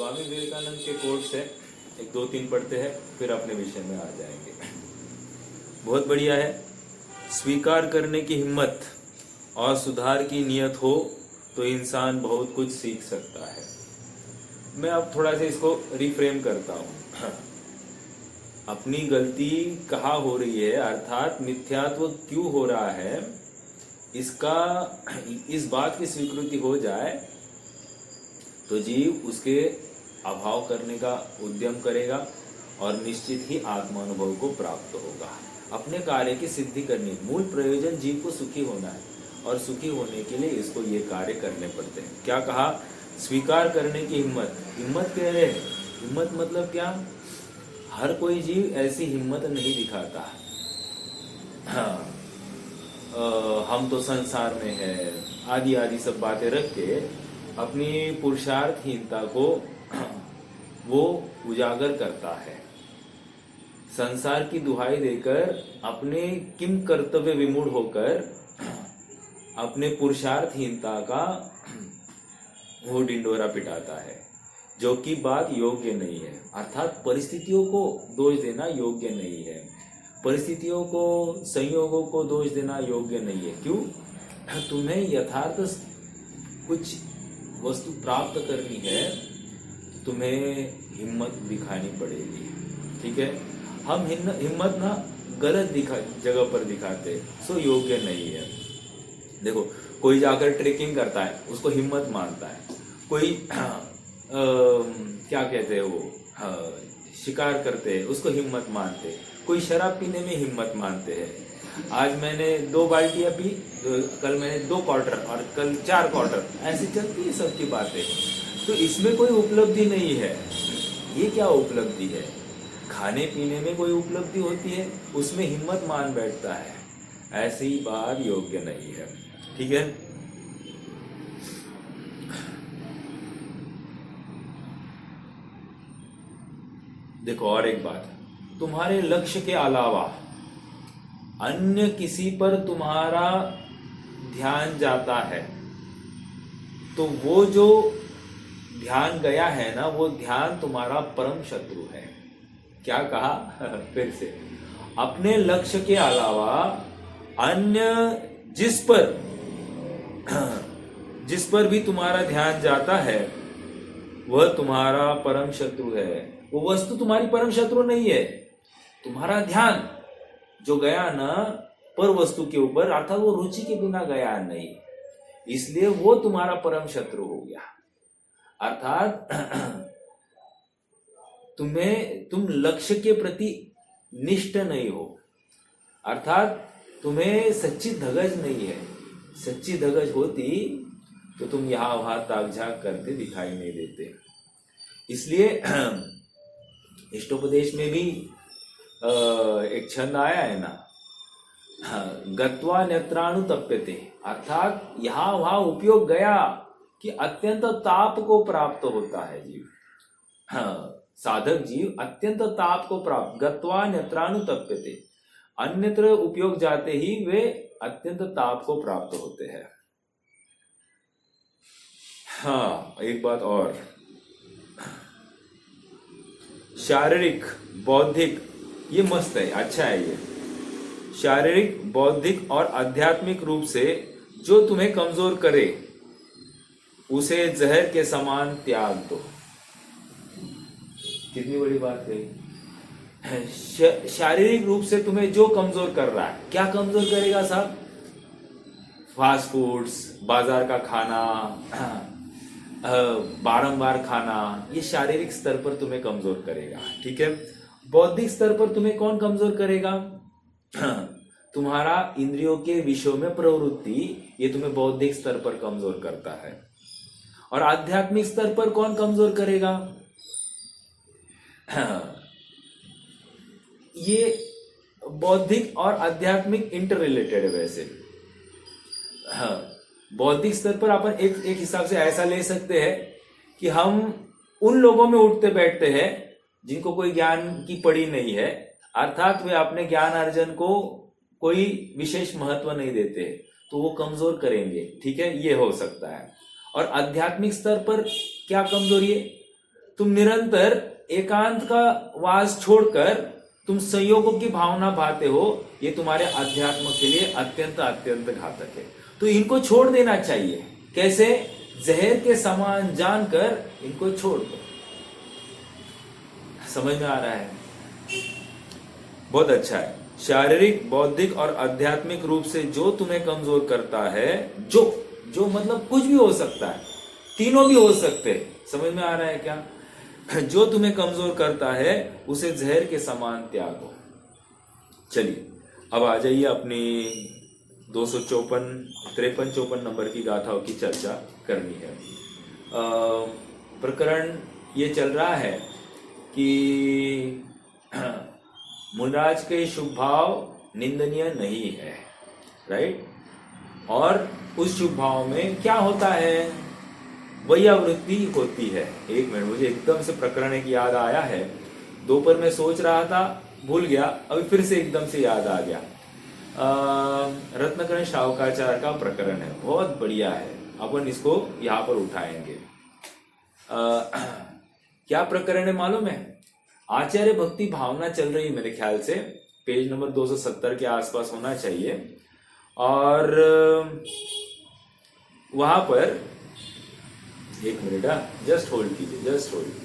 स्वामी विवेकानंद के कोट्स है, एक दो तीन पढ़ते हैं फिर अपने विषय में आ जाएंगे। बहुत बढ़िया है। स्वीकार करने की हिम्मत और सुधार की नीयत हो तो इंसान बहुत कुछ सीख सकता है। मैं अब थोड़ा सा इसको रिफ्रेम करता हूँ। अपनी गलती कहाँ हो रही है, अर्थात मिथ्यात्व क्यों हो रहा है, इस बात की स्वीकृति हो जाए तो जीव उसके अभाव करने का उद्यम करेगा और निश्चित ही आत्मानुभव को प्राप्त होगा। अपने कार्य की सिद्धि करनी, मूल प्रयोजन जीव को सुखी होना है और सुखी होने के लिए इसको ये कार्य करने पड़ते हैं। क्या कहा? स्वीकार करने की हिम्मत। हिम्मत कह रहे हैं, हिम्मत मतलब क्या? हर कोई जीव ऐसी हिम्मत नहीं दिखाता। हाँ, हम तो संसार में है आदि आदि सब बातें रख के अपनी पुरुषार्थहीनता को वो उजागर करता है। संसार की दुहाई देकर अपने किम कर्तव्य विमूढ़ होकर अपने पुरुषार्थहीनता का वो डिंडोरा पिटाता है, जो कि बात योग्य नहीं है। अर्थात परिस्थितियों को दोष देना योग्य नहीं है, परिस्थितियों को, संयोगों को दोष देना योग्य नहीं है। क्यों? तुम्हें यथार्थ कुछ वस्तु प्राप्त करनी है, तुम्हें हिम्मत दिखानी पड़ेगी। ठीक है? हम हिम्मत ना गलत जगह पर दिखाते, सो योग्य नहीं है। देखो, कोई जाकर ट्रेकिंग करता है उसको हिम्मत मानता है, कोई क्या कहते हैं वो, शिकार करते हैं उसको हिम्मत मानते हैं, कोई शराब पीने में हिम्मत मानते हैं। आज मैंने 2 बाल्टियां पी, कल मैंने 2 क्वार्टर और कल 4 क्वार्टर, ऐसी चलती है सबकी बातें। तो इसमें कोई उपलब्धि नहीं है। ये क्या उपलब्धि है? खाने पीने में कोई उपलब्धि होती है, उसमें हिम्मत मान बैठता है। ऐसी बात योग्य नहीं है। ठीक है? देखो, और एक बात, तुम्हारे लक्ष्य के अलावा अन्य किसी पर तुम्हारा ध्यान जाता है तो वो जो ध्यान गया है ना, वो ध्यान तुम्हारा परम शत्रु है। क्या कहा? फिर से, अपने लक्ष्य के अलावा अन्य जिस पर भी तुम्हारा ध्यान जाता है वह तुम्हारा परम शत्रु है। वो वस्तु तुम्हारी परम शत्रु नहीं है, तुम्हारा ध्यान जो गया ना पर वस्तु के ऊपर, अर्थात वो रुचि के बिना गया नहीं, इसलिए वो तुम्हारा परम शत्रु हो गया। अर्थात तुम लक्ष्य के प्रति निष्ठ नहीं हो, अर्थात तुम्हें सच्ची धगज नहीं है। सच्ची धगज होती तो तुम यहां वहां ताक झाक करते दिखाई नहीं देते। इसलिए इष्टोपदेश में भी एक छंद आया है ना, गत्वा नेत्रानुतप्यते, अर्थात यहां वहां उपयोग गया कि अत्यंत ताप को प्राप्त होता है जीव। साधक जीव अत्यंत ताप को प्राप्त, गत्वा नेत्रानुतप्यते, अन्यत्र उपयोग जाते ही वे अत्यंत ताप को प्राप्त होते हैं। हाँ, एक बात और, शारीरिक बौद्धिक, ये मस्त है, अच्छा है ये, शारीरिक बौद्धिक और आध्यात्मिक रूप से जो तुम्हें कमजोर करे उसे जहर के समान त्याग दो। कितनी बड़ी बात है। शारीरिक रूप से तुम्हें जो कमजोर कर रहा है, क्या कमजोर करेगा साहब? फास्ट फूड्स, बाजार का खाना, बारंबार खाना, ये शारीरिक स्तर पर तुम्हें कमजोर करेगा। ठीक है? बौद्धिक स्तर पर तुम्हें कौन कमजोर करेगा? तुम्हारा इंद्रियों के विषयों में प्रवृत्ति, ये तुम्हें बौद्धिक स्तर पर कमजोर करता है। और आध्यात्मिक स्तर पर कौन कमजोर करेगा? ये बौद्धिक और आध्यात्मिक इंटर रिलेटेड है वैसे। बौद्धिक स्तर पर अपन एक हिसाब से ऐसा ले सकते हैं कि हम उन लोगों में उठते बैठते हैं जिनको कोई ज्ञान की पड़ी नहीं है, अर्थात वे अपने ज्ञान अर्जन को कोई विशेष महत्व नहीं देते, तो वो कमजोर करेंगे। ठीक है? ये हो सकता है। और आध्यात्मिक स्तर पर क्या कमजोरी है? तुम निरंतर एकांत का वास छोड़कर तुम संयोगों की भावना भाते हो, ये तुम्हारे अध्यात्म के लिए अत्यंत अत्यंत घातक है। तो इनको छोड़ देना चाहिए। कैसे? जहर के समान जानकर इनको छोड़ दो। समझ में आ रहा है? बहुत अच्छा है। शारीरिक, बौद्धिक और आध्यात्मिक रूप से जो तुम्हें कमजोर करता है, जो मतलब कुछ भी हो सकता है, तीनों भी हो सकते हैं। समझ में आ रहा है क्या? जो तुम्हें कमजोर करता है उसे जहर के समान त्यागो। चलिए अब आ जाइए अपनी 253-54 नंबर की गाथाओं की चर्चा करनी है। प्रकरण ये चल रहा है कि मुनिराज के शुभ भाव निंदनीय नहीं है, राइट? और उस शुभ भाव में क्या होता है? वैयावृत्ति होती है। एक मिनट, मुझे एकदम से प्रकरण एक याद आया है। दोपहर में सोच रहा था, भूल गया, अभी फिर से एकदम से याद आ गया। रत्नकरण शावकाचार्य का प्रकरण है, बहुत बढ़िया है। अपन इसको यहाँ पर उठाएंगे। क्या प्रकरण है मालूम है? आचार्य भक्ति भावना चल रही है, मेरे ख्याल से पेज नंबर 270 के आसपास होना चाहिए। और वहां पर एक मिनट, जस्ट होल्ड कीजिए, जस्ट होल्ड कीजिए।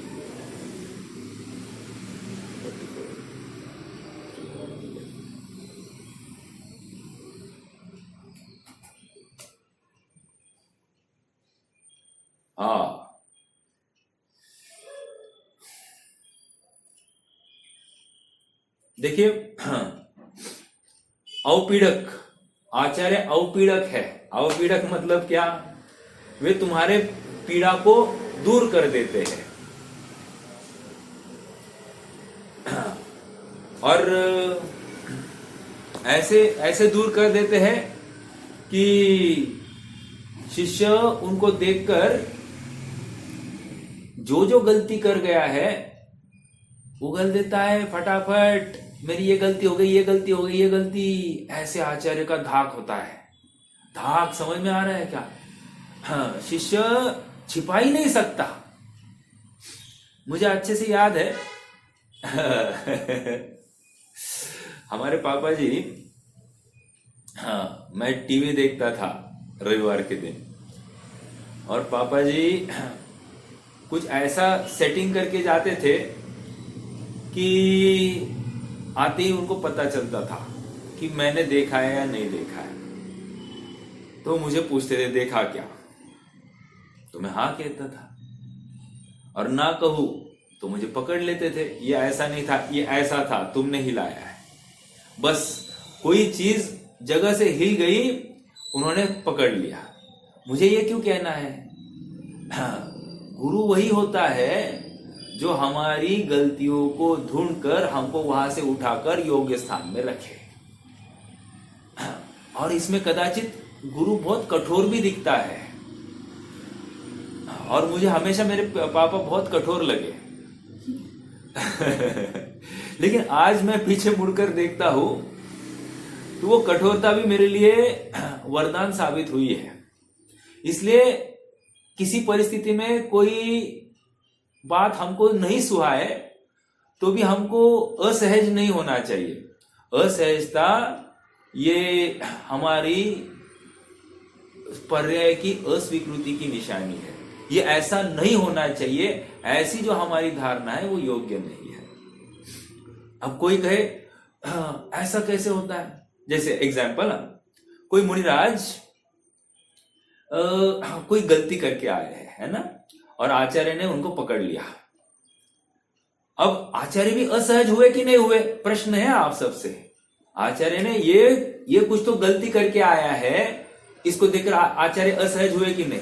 हाँ, देखिए, अवपीड़क, आचार्य अवपीड़क है। अवपीड़क मतलब क्या? वे तुम्हारे पीड़ा को दूर कर देते हैं। और ऐसे दूर कर देते हैं कि शिष्य उनको देखकर जो गलती कर गया है उगल देता है फटाफट। मेरी ये गलती हो गई, ये गलती हो गई, ये गलती। ऐसे आचार्य का धाक होता है। धाक समझ में आ रहा है क्या? हाँ, शिष्य छिपा ही नहीं सकता। मुझे अच्छे से याद है हमारे पापा जी, हाँ, मैं टीवी देखता था रविवार के दिन, और पापा जी कुछ ऐसा सेटिंग करके जाते थे कि आते ही उनको पता चलता था कि मैंने देखा है या नहीं देखा है। तो मुझे पूछते थे देखा क्या, तो मैं हाँ कहता था, और ना कहूं तो मुझे पकड़ लेते थे। ये ऐसा नहीं था, ये ऐसा था, तुमने हिलाया है। बस कोई चीज जगह से हिल गई, उन्होंने पकड़ लिया। मुझे ये क्यों कहना है? हाँ, गुरु वही होता है जो हमारी गलतियों को ढूंढकर हमको वहां से उठाकर योग्य स्थान में रखे। और इसमें कदाचित गुरु बहुत कठोर भी दिखता है, और मुझे हमेशा मेरे पापा बहुत कठोर लगे लेकिन आज मैं पीछे मुड़कर देखता हूं तो वो कठोरता भी मेरे लिए वरदान साबित हुई है। इसलिए किसी परिस्थिति में कोई बात हमको नहीं सुहाए तो भी हमको असहज नहीं होना चाहिए। असहजता ये हमारी पर्याय की अस्वीकृति की निशानी है। ये ऐसा नहीं होना चाहिए। ऐसी जो हमारी धारणा है वो योग्य नहीं है। अब कोई कहे ऐसा कैसे होता है? जैसे एग्जाम्पल, कोई मुनिराज कोई गलती करके आए हैं, है ना, और आचार्य ने उनको पकड़ लिया। अब आचार्य भी असहज हुए कि नहीं हुए? प्रश्न है आप सबसे। आचार्य ने ये कुछ तो गलती करके आया है, इसको देखकर आचार्य असहज हुए कि नहीं?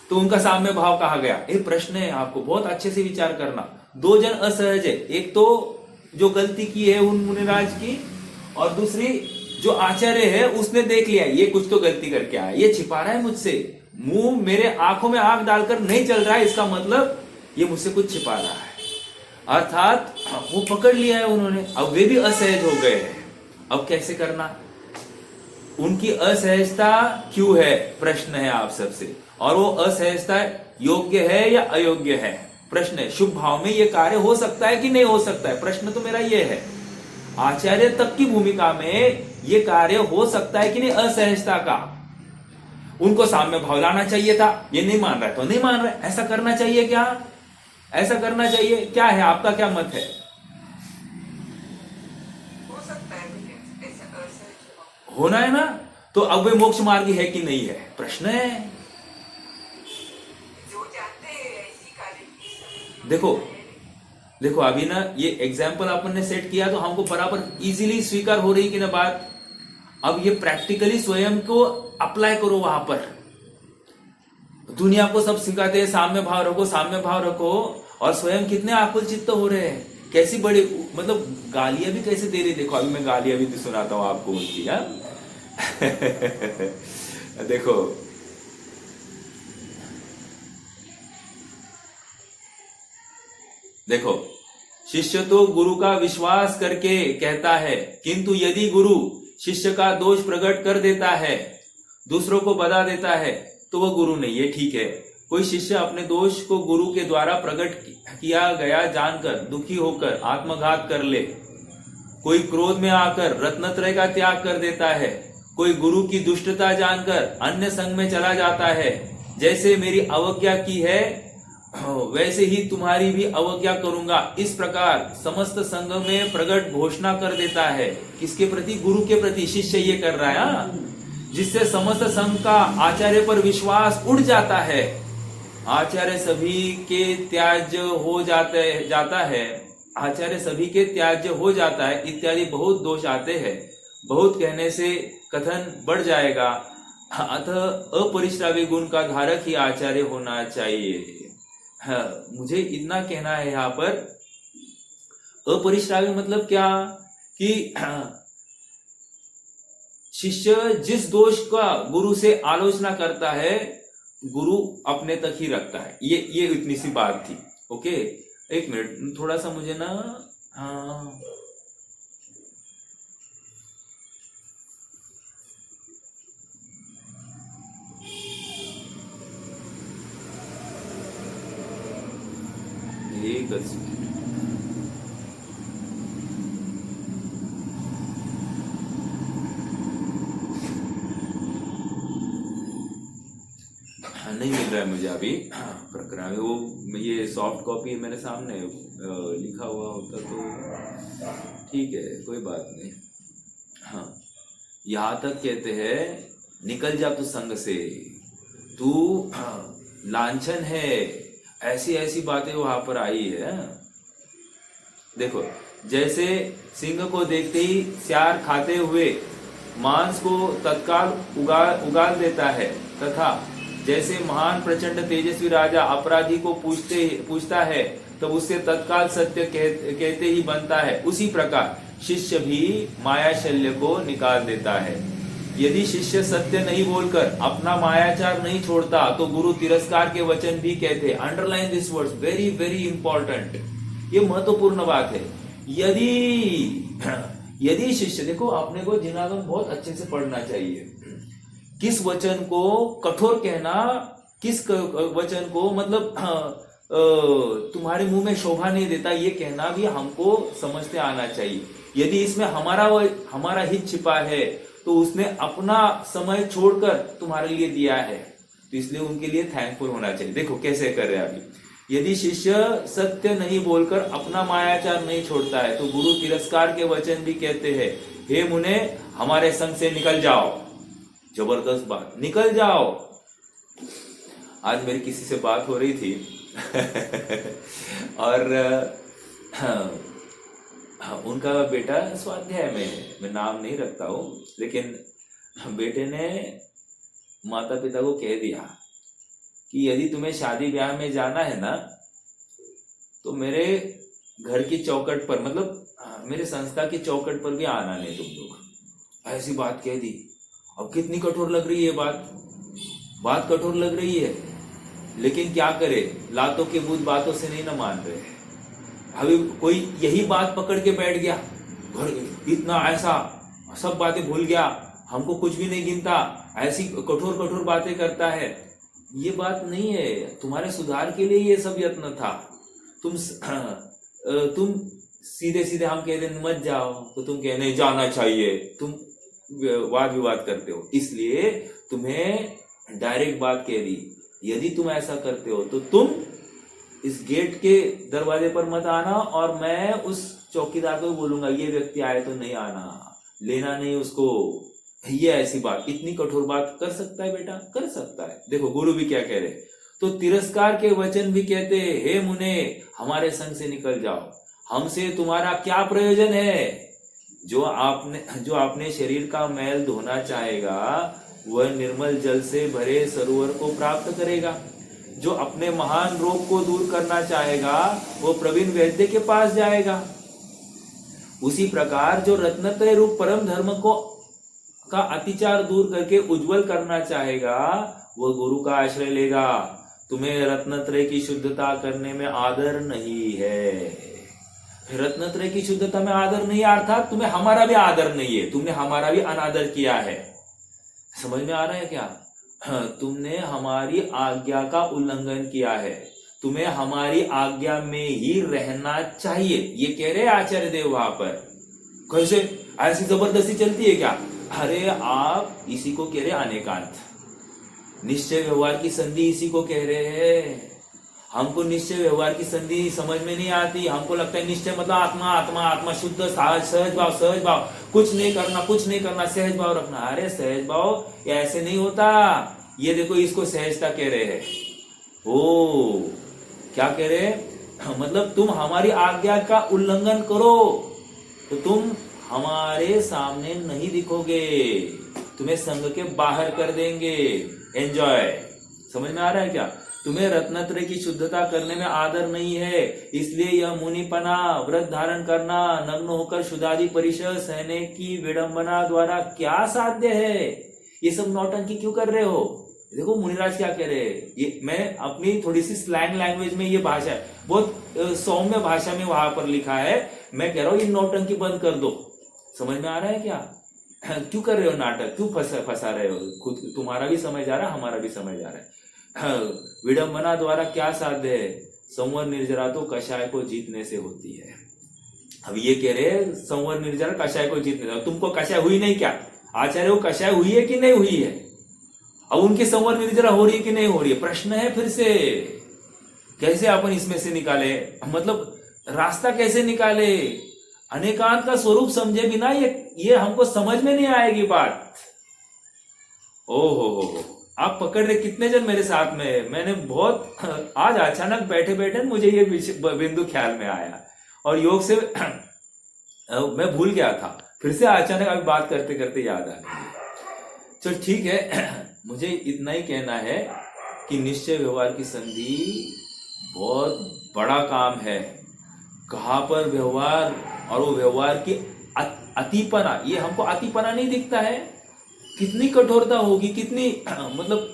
तो उनका साम्य भाव कहा गया। ये प्रश्न है, आपको बहुत अच्छे से विचार करना। दो जन असहज है, एक तो जो गलती की है उन मुनिराज की, और दूसरी जो आचार्य है उसने देख लिया ये कुछ तो गलती करके आया, ये छिपा रहा है मुझसे, मुंह मेरे आंखों में आंख डालकर नहीं चल रहा है, इसका मतलब ये मुझसे कुछ छिपा रहा है। अर्थात वो पकड़ लिया है उन्होंने। अब वे भी असहज हो गए हैं। अब कैसे करना? उनकी असहजता क्यों है? प्रश्न है आप सबसे। और वो असहजता योग्य है या अयोग्य है? प्रश्न है, शुभ भाव में ये कार्य हो सकता है कि नहीं हो सकता है? प्रश्न तो मेरा ये है। आचार्य तक की भूमिका में ये कार्य हो सकता है कि नहीं? असहजता का उनको साम्य भाव लाना चाहिए था, ये नहीं मान रहा है तो नहीं मान रहा है। ऐसा करना चाहिए क्या? ऐसा करना चाहिए क्या? है आपका क्या मत है? हो सकता है ऐसा असहज भाव होना है ना? तो अब वे मोक्ष मार्गी है कि नहीं है? प्रश्न है। जो चाहते हैं ऐसी कार्य की देखो अभी ना ये एग्जाम्पल अपन ने सेट किया तो हमको बराबर इजीली स्वीकार हो रही कि ना बात। अब ये प्रैक्टिकली स्वयं को अप्लाई करो वहां पर। दुनिया को सब सिखाते हैं साम्य भाव रखो, साम्य भाव रखो, और स्वयं कितने आकुल चित्त हो रहे हैं। कैसी बड़ी मतलब गालियां भी कैसे दे रही। देखो अभी मैं गालियां भी सुनाता हूं आपको उनकी। देखो शिष्य तो गुरु का विश्वास करके कहता है, किंतु यदि गुरु शिष्य का दोष प्रकट कर देता है, दूसरों को बता देता है, तो वह गुरु नहीं। ये ठीक है। कोई शिष्य अपने दोष को गुरु के द्वारा प्रकट किया गया जानकर दुखी होकर आत्मघात कर ले, कोई क्रोध में आकर रत्नत्रय का त्याग कर देता है, कोई गुरु की दुष्टता जानकर अन्य संग में चला जाता है, जैसे मेरी अवज्ञा की है वैसे ही तुम्हारी भी अवज्ञा करूंगा, इस प्रकार समस्त संघ में प्रकट घोषणा कर देता है। किसके प्रति? गुरु के प्रति शिष्य ये कर रहा है, जिससे समस्त संघ का आचार्य पर विश्वास उड़ जाता है। आचार्य सभी के त्याज्य हो जाता है, आचार्य सभी के त्याज्य हो जाता है इत्यादि बहुत दोष आते हैं। बहुत कहने से कथन बढ़ जाएगा, अतः अपरिश्रावी गुण का धारक ही आचार्य होना चाहिए। मुझे इतना कहना है यहाँ पर। अपरिश्रावी मतलब क्या? कि शिष्य जिस दोष का गुरु से आलोचना करता है, गुरु अपने तक ही रखता है। ये इतनी सी बात थी। ओके, एक मिनट, थोड़ा सा मुझे ना एक नहीं मिल रहा है मुझे अभी प्रकरण। वो ये सॉफ्ट कॉपी मेरे सामने लिखा हुआ होता तो ठीक है, कोई बात नहीं। हाँ, यहाँ तक कहते हैं, निकल जा तू संग से, तू लांछन है, ऐसी ऐसी बातें वहां पर आई है। देखो, जैसे सिंह को देखते ही सियार खाते हुए मांस को तत्काल उगाल देता है, तथा जैसे महान प्रचंड तेजस्वी राजा अपराधी को पूछता है तब उससे तत्काल सत्य कहते ही बनता है, उसी प्रकार शिष्य भी माया शल्य को निकाल देता है। यदि शिष्य सत्य नहीं बोलकर अपना मायाचार नहीं छोड़ता तो गुरु तिरस्कार के वचन भी कहते। Underline this words, very very important, ये महत्वपूर्ण बात है। यदि शिष्य, देखो अपने को जिनागम बहुत अच्छे से पढ़ना चाहिए। किस वचन को कठोर कहना, किस वचन को मतलब तुम्हारे मुंह में शोभा नहीं देता, ये कहना भी हमको समझते आना चाहिए। यदि इसमें हमारा हित छिपा है तो उसने अपना समय छोड़कर तुम्हारे लिए दिया है, तो इसलिए उनके लिए थैंकफुल होना चाहिए। देखो कैसे कर रहे हैं अभी। यदि शिष्य सत्य नहीं बोलकर अपना मायाचार नहीं छोड़ता है तो गुरु तिरस्कार के वचन भी कहते हैं, हे मुने हमारे संग से निकल जाओ। जबरदस्त बात, निकल जाओ। आज मेरी किसी से बात हो रही थी और उनका बेटा स्वाध्याय में है, मैं नाम नहीं रखता हूं, लेकिन बेटे ने माता पिता को कह दिया कि यदि तुम्हें शादी ब्याह में जाना है ना तो मेरे घर की चौखट पर, मतलब मेरे संस्था की चौखट पर भी आना नहीं तुम लोग। ऐसी बात कह दी। अब कितनी कठोर लग रही है बात कठोर लग रही है, लेकिन क्या करे, लातों के भूत बातों से नहीं ना मान रहे। अभी कोई यही बात पकड़ के बैठ गया, इतना ऐसा सब बातें भूल गया, हमको कुछ भी नहीं गिनता, ऐसी कठोर बातें करता है। ये बात नहीं है, तुम्हारे सुधार के लिए ये सब यत्न था। तुम सीधे सीधे हम कहते हैं मत जाओ तो तुम कह नहीं जाना चाहिए, तुम वाद विवाद करते हो। इसलिए तुम्हें डायरेक्ट बात कह दी, यदि तुम ऐसा करते हो तो तुम इस गेट के दरवाजे पर मत आना और मैं उस चौकीदार को बोलूंगा ये व्यक्ति आए तो नहीं आना, लेना नहीं उसको। ये ऐसी बात, इतनी कठोर बात कर सकता है बेटा? कर सकता है। देखो गुरु भी क्या कह रहे, तो तिरस्कार के वचन भी कहते, हे मुने हमारे संग से निकल जाओ, हमसे तुम्हारा क्या प्रयोजन है। जो आपने शरीर का मैल धोना चाहेगा वह निर्मल जल से भरे सरोवर को प्राप्त करेगा। जो अपने महान रोग को दूर करना चाहेगा वो प्रवीण वैद्य के पास जाएगा। उसी प्रकार जो रत्नत्रय रूप परम धर्म का अतिचार दूर करके उज्जवल करना चाहेगा वह गुरु का आश्रय लेगा। तुम्हें रत्नत्रय की शुद्धता करने में आदर नहीं है। रत्नत्रय की शुद्धता में आदर नहीं, अर्थात तुम्हें हमारा भी आदर नहीं है, तुमने हमारा भी अनादर किया है। समझ में आ रहा है क्या? तुमने हमारी आज्ञा का उल्लंघन किया है, तुम्हें हमारी आज्ञा में ही रहना चाहिए। ये कह रहे आचार्य देव वहां पर। कैसे ऐसी जबरदस्ती चलती है क्या? अरे आप इसी को कह रहे अनेकांत, निश्चय व्यवहार की संधि इसी को कह रहे हैं। हमको निश्चय व्यवहार की संधि समझ में नहीं आती। हमको लगता है निश्चय मतलब आत्मा आत्मा आत्मा शुद्ध सहज भाव, कुछ नहीं करना, सहज भाव रखना। अरे सहज भाव ऐसे नहीं होता। ये देखो इसको सहजता कह रहे हैं। ओ क्या कह रहे हैं? मतलब तुम हमारी आज्ञा का उल्लंघन करो तो तुम हमारे सामने नहीं दिखोगे, तुम्हें संघ के बाहर कर देंगे। एंजॉय। समझ में आ रहा है क्या? तुम्हें रत्नत्रय की शुद्धता करने में आदर नहीं है, इसलिए यह मुनिपना, व्रत धारण करना, नग्न होकर शुद्धादि परिषद सहने की विडंबना द्वारा क्या साध्य है? ये सब नौटंकी क्यों कर रहे हो? देखो मुनिराज क्या कह रहे हैं। ये मैं अपनी थोड़ी सी स्लैंग लैंग्वेज में, ये भाषा है बहुत सौम्य भाषा में वहां पर लिखा है। मैं कह रहा हूं ये नौटंकी बंद कर दो। समझ में आ रहा है क्या? क्यों कर रहे हो नाटक? क्यों फंसा रहे हो? खुद तुम्हारा भी समझ आ रहा है, हमारा भी समझ आ रहा है। विडंबना द्वारा क्या साध्य है? संवर निर्जरा तो कषाय को जीतने से होती है। अब ये कह रहे हैं संवर निर्जरा कषाय को जीतने से। तुमको कषाय हुई नहीं क्या? आचार्य को कषाय हुई है कि नहीं हुई है? अब उनकी संवर निर्जरा हो रही है कि नहीं हो रही है? प्रश्न है फिर से। कैसे अपन इसमें से निकाले, मतलब रास्ता कैसे निकाले? अनेकांत का स्वरूप समझे बिना ये हमको समझ में नहीं आएगी बात। ओहो, आप पकड़ रहे कितने जन मेरे साथ में? मैंने बहुत आज अचानक बैठे बैठे मुझे ये बिंदु ख्याल में आया और योग से मैं भूल गया था, फिर से अचानक अभी बात करते करते याद आ गई। चल ठीक है, मुझे इतना ही कहना है कि निश्चय व्यवहार की संधि बहुत बड़ा काम है। कहां पर व्यवहार, और वो व्यवहार की अतिपना, ये हमको अतिपना नहीं दिखता है। कितनी कठोरता होगी, कितनी मतलब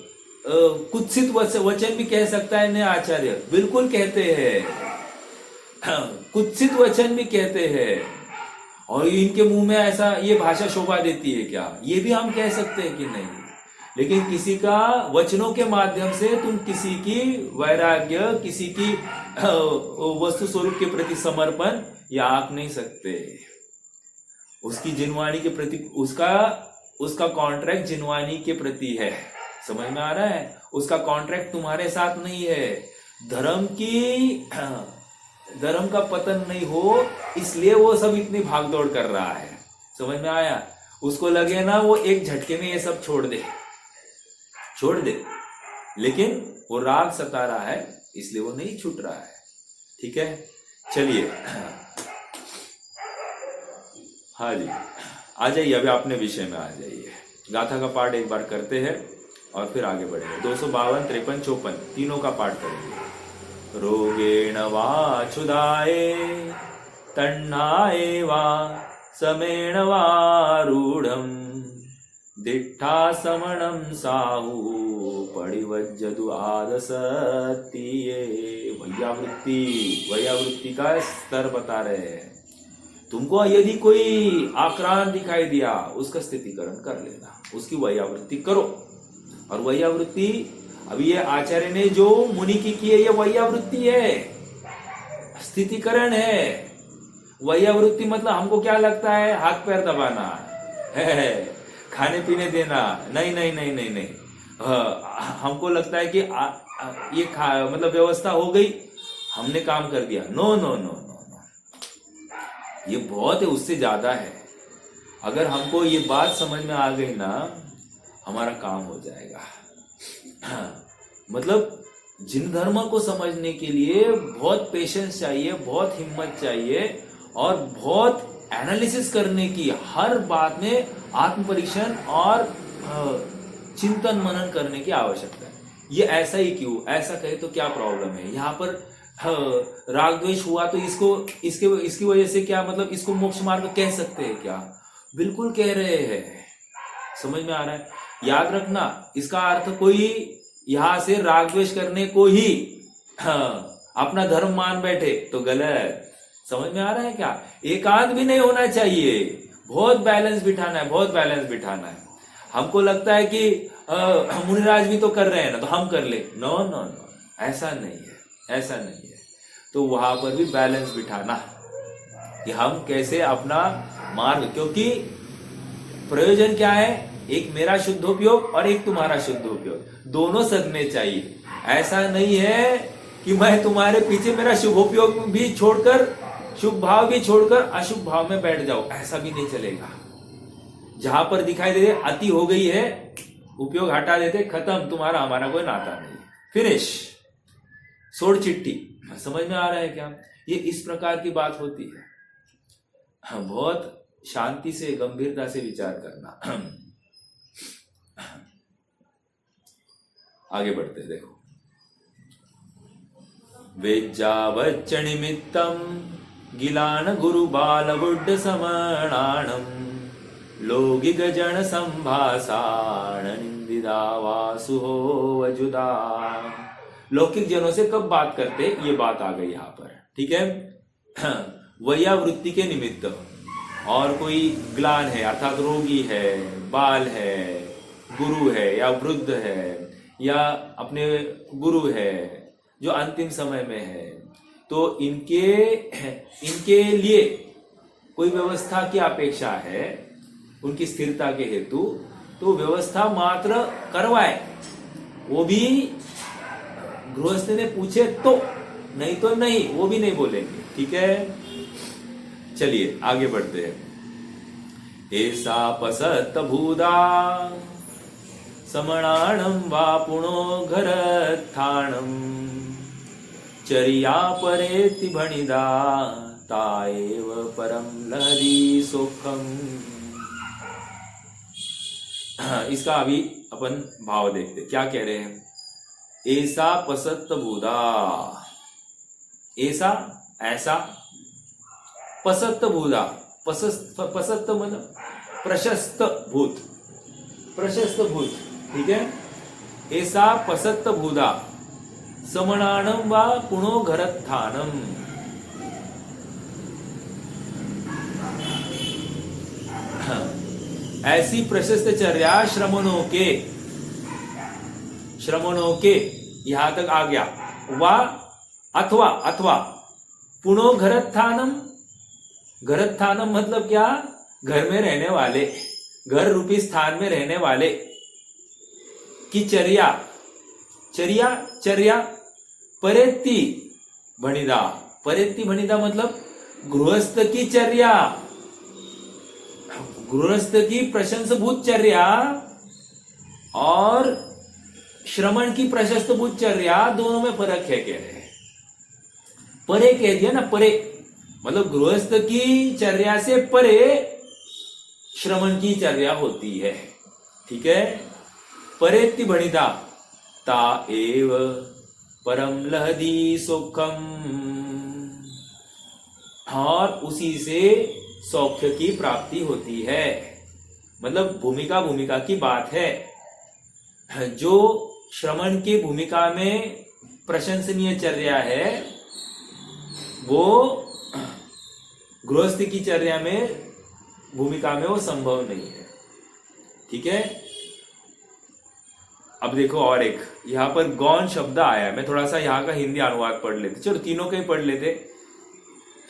कुत्सित वचन भी कह सकता है न आचार्य? बिल्कुल कहते हैं, कुत्सित वचन भी कहते हैं। और इनके मुंह में ऐसा ये भाषा शोभा देती है क्या? ये भी हम कह सकते हैं कि नहीं। लेकिन किसी का वचनों के माध्यम से तुम किसी की वैराग्य, किसी की वस्तु स्वरूप के प्रति समर्पण या आंक नहीं सकते। उसकी जिनवाणी के प्रति, उसका कॉन्ट्रैक्ट जिनवानी के प्रति है। समझ में आ रहा है? उसका कॉन्ट्रैक्ट तुम्हारे साथ नहीं है। धर्म का पतन नहीं हो, इसलिए वो सब इतनी भागदौड़ कर रहा है। समझ में आया? उसको लगे ना वो एक झटके में ये सब छोड़ दे, लेकिन वो राग सता रहा है, इसलिए वो नहीं छूट रहा है। ठीक है, चलिए हाँ जी, आ जाइए, अभी अपने विषय में आ जाइए। गाथा का पाठ एक बार करते हैं और फिर आगे बढ़ेंगे। 252, 53, 54 तीनों का पाठ करेंगे। रोगेण वा क्षुधाये तण्णाये वा समेण वा रूढ़म दिट्ठा समणम साहू पड़िवज्जदु आदसतीये। वैयावृत्ति का स्तर बता रहे हैं। तुमको यदि कोई आक्रांत दिखाई दिया, उसका स्थितिकरण कर लेना, उसकी वैयावृत्ति करो। और वैयावृत्ति, अभी ये आचार्य ने जो मुनि की है, ये वैयावृत्ति है। स्थितिकरण है। वैयावृत्ति मतलब हमको क्या लगता है, हाथ पैर दबाना है, खाने पीने देना, नहीं नहीं नहीं नहीं नहीं। हमको लगता है कि ये मतलब व्यवस्था हो गई, हमने काम कर दिया। No no no no no, ये बहुत है, उससे ज्यादा है। अगर हमको ये बात समझ में आ गई ना, हमारा काम हो जाएगा। मतलब जिन धर्म को समझने के लिए बहुत पेशेंस चाहिए, बहुत हिम्मत चाहिए और बहुत एनालिसिस करने की, हर बात में आत्म परीक्षण और चिंतन मनन करने की आवश्यकता है। ये ऐसा ही क्यों, ऐसा कहे तो क्या प्रॉब्लम है, यहाँ पर राग द्वेष हुआ तो इसकी वजह से क्या, मतलब इसको मोक्ष मार्ग कह सकते हैं क्या? बिल्कुल कह रहे हैं। समझ में आ रहा है? याद रखना, इसका अर्थ कोई यहां से राग द्वेष करने को ही अपना धर्म मान बैठे तो गलत। समझ में आ रहा है क्या? एकांत भी नहीं होना चाहिए, बहुत बैलेंस बिठाना है, बहुत बैलेंस बिठाना है। हमको लगता है कि मुनिराज भी तो कर रहे हैं ना, तो हम कर ले। नो नो नो, ऐसा नहीं है, ऐसा नहीं है। तो वहां पर भी बैलेंस बिठाना कि हम कैसे अपना मार्ग, क्योंकि प्रयोजन क्या है, एक मेरा शुद्धोपयोग और एक तुम्हारा शुद्धोपयोग, दोनों सदने चाहिए। ऐसा नहीं है कि मैं तुम्हारे पीछे मेरा शुभोपयोग भी छोड़कर, शुभ भाव भी छोड़कर अशुभ भाव में बैठ जाओ, ऐसा भी नहीं चलेगा। जहां पर दिखाई दे अति हो गई है, उपयोग हटा देते, खत्म, तुम्हारा हमारा कोई नाता नहीं, फिनिश, सोड़ चिट्ठी। समझ में आ रहा है क्या? ये इस प्रकार की बात होती है। बहुत शांति से, गंभीरता से विचार करना। आगे बढ़ते हैं, देखो। वेज्जावच्च निमित्तम गिलान गुरु बाल बुड्ढ समणाणम लौकिक जन संभाषण निंदिदा वासुहो वजुदा। लौकिक जनों से कब बात करते, ये बात आ गई यहां पर, ठीक है। वैयावृत्ति के निमित्त, और कोई ग्लान है अर्थात रोगी है, बाल है, गुरु है या वृद्ध है या अपने गुरु है जो अंतिम समय में है, तो इनके लिए कोई व्यवस्था की अपेक्षा है उनकी स्थिरता के हेतु, तो व्यवस्था मात्र करवाए, वो भी गृहस्थ ने पूछे तो, नहीं तो नहीं, वो भी नहीं बोलेंगे, ठीक है। चलिए आगे बढ़ते हैं। ऐसा पसत भूदा समणाणम वा पुणो घरत्थाणम चर्या परेति भणिदा ताएव परम लहरी सुखम। इसका अभी अपन भाव देखते, क्या कह रहे हैं। ऐसा पसत भूदा, ऐसा ऐसा, पसत भूदा, पसत मतलब प्रशस्त भूत, प्रशस्त भूत, ठीक है। ऐसा पसत भूदा समणाणम वा पुणो घरत्थानम। ऐसी प्रशस्त चर्या श्रमणों के यहां तक आ गया, वा अथवा, अथवा पुणो घरत्थानम। घरत्थानम मतलब क्या, घर में रहने वाले, घर रूपी स्थान में रहने वाले की चर्या, चर्या चर्या परेत्ति भणिदा। परेत्ति भणिदा मतलब गृहस्थ की चर्या, गृहस्थ की प्रशंसभूत चर्या और श्रमण की प्रशस्तभूत चर्या, दोनों में फर्क है कह रहे हैं। परे कह दिया ना, परे मतलब गृहस्थ की चर्या से परे श्रमण की चर्या होती है, ठीक है। परेत्ति भणिदा ता एव परम लहदी सुखम, और उसी से सौख्य की प्राप्ति होती है। मतलब भूमिका की बात है। जो श्रमण की भूमिका में प्रशंसनीय चर्या है, वो गृहस्थ की चर्या में, भूमिका में वो संभव नहीं है, ठीक है। अब देखो और एक, यहां पर गौण शब्द आया है। मैं थोड़ा सा यहाँ का हिंदी अनुवाद पढ़ लेते, चलो तीनों का ही पढ़ लेते।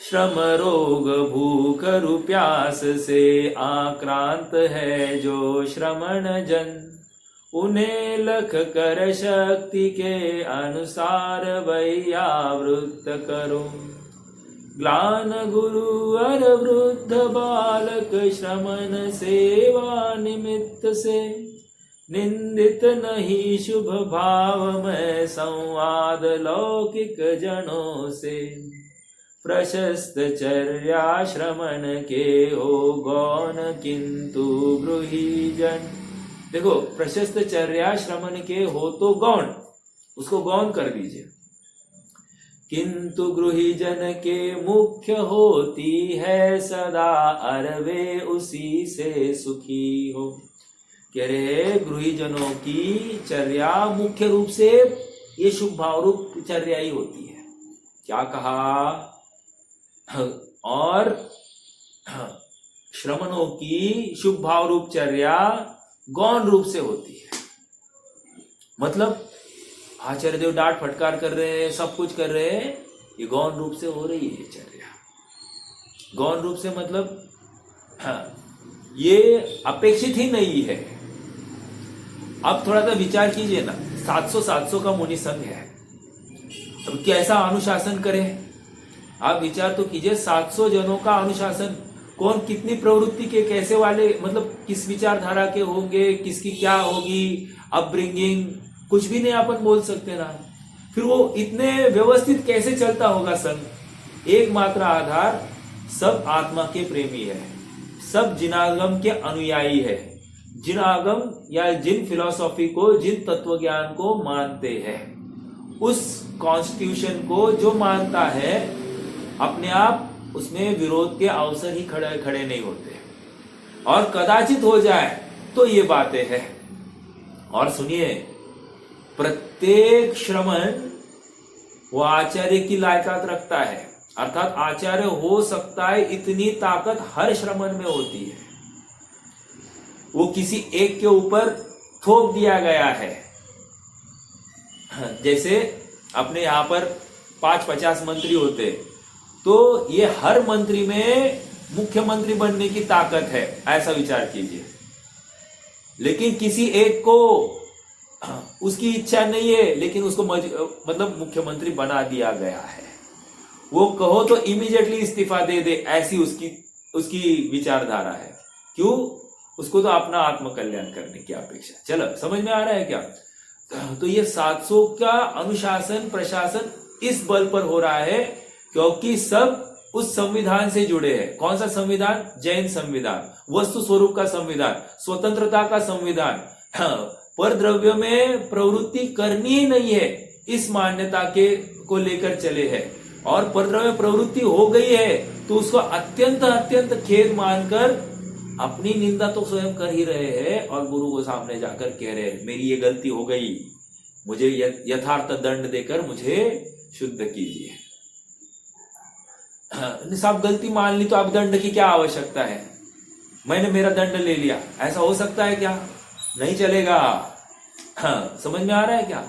श्रम रोग भूख रुप्यास से आक्रांत है जो श्रमण जन, उन्हें लख कर शक्ति के अनुसार वैयावृत्त करो। ग्लान गुरु अर वृद्ध बालक श्रमण सेवा निमित्त से, निंदित नहीं शुभ भाव में संवाद लौकिक जनों से। प्रशस्त चर्या श्रमण के हो गौन किंतु गृही जन। देखो, प्रशस्त चर्या श्रमण के हो तो गौण, उसको गौण कर दीजिए। किंतु गृही जन के मुख्य होती है सदा, अरवे उसी से सुखी हो। कह रहे गृही जनों की चर्या मुख्य रूप से ये शुभ भाव रूप चर्या ही होती है। क्या कहा? और श्रमणों की शुभ भाव रूप चर्या गौण रूप से होती है। मतलब आचार्य देव डांट फटकार कर रहे हैं, सब कुछ कर रहे हैं, ये गौण रूप से हो रही है चर्या। गौण रूप से मतलब ये अपेक्षित ही नहीं है। अब थोड़ा सा विचार कीजिए ना, 700 का मुनि संघ है, अब कैसा अनुशासन करें? आप विचार तो कीजिए, 700 जनों का अनुशासन, कौन कितनी प्रवृत्ति के कैसे वाले, मतलब किस विचारधारा के होंगे, किसकी क्या होगी अपब्रिंगिंग, कुछ भी नहीं अपन बोल सकते ना। फिर वो इतने व्यवस्थित कैसे चलता होगा संघ? एकमात्र आधार, सब आत्मा के प्रेमी है, सब जिनागम के अनुयायी है, जिन आगम या जिन फिलॉसफी को, जिन तत्व ज्ञान को मानते हैं, उस कॉन्स्टिट्यूशन को जो मानता है, अपने आप उसमें विरोध के अवसर ही खड़े नहीं होते। और कदाचित हो जाए तो ये बातें हैं। और सुनिए, प्रत्येक श्रमण वो आचार्य की लायकात रखता है, अर्थात आचार्य हो सकता है, इतनी ताकत हर श्रमण में होती है। वो किसी एक के ऊपर थोप दिया गया है। जैसे अपने यहां पर 5-50 मंत्री होते, तो ये हर मंत्री में मुख्यमंत्री बनने की ताकत है, ऐसा विचार कीजिए। लेकिन किसी एक को उसकी इच्छा नहीं है, लेकिन उसको मतलब मुख्यमंत्री बना दिया गया है। वो कहो तो इमीडिएटली इस्तीफा दे दे, ऐसी उसकी विचारधारा है। क्यों? उसको तो अपना आत्मकल्याण करने की अपेक्षा। चलो, समझ में आ रहा है क्या? तो ये 700 का अनुशासन प्रशासन इस बल पर हो रहा है क्योंकि सब उस संविधान से जुड़े हैं। कौन सा संविधान? जैन संविधान, वस्तु स्वरूप का संविधान, स्वतंत्रता का संविधान। पर द्रव्य में प्रवृत्ति करनी ही नहीं है, इस मान्यता के को लेकर चले हैं। और पर द्रव्य प्रवृत्ति हो गई है तो उसको अत्यंत अत्यंत खेद मानकर अपनी निंदा तो स्वयं कर ही रहे हैं और गुरु को सामने जाकर कह रहे हैं, मेरी ये गलती हो गई, मुझे यथार्थ दंड देकर मुझे शुद्ध कीजिए। साहब गलती मान ली तो अब दंड की क्या आवश्यकता है? मैंने मेरा दंड ले लिया, ऐसा हो सकता है क्या? नहीं चलेगा। समझ में आ रहा है क्या?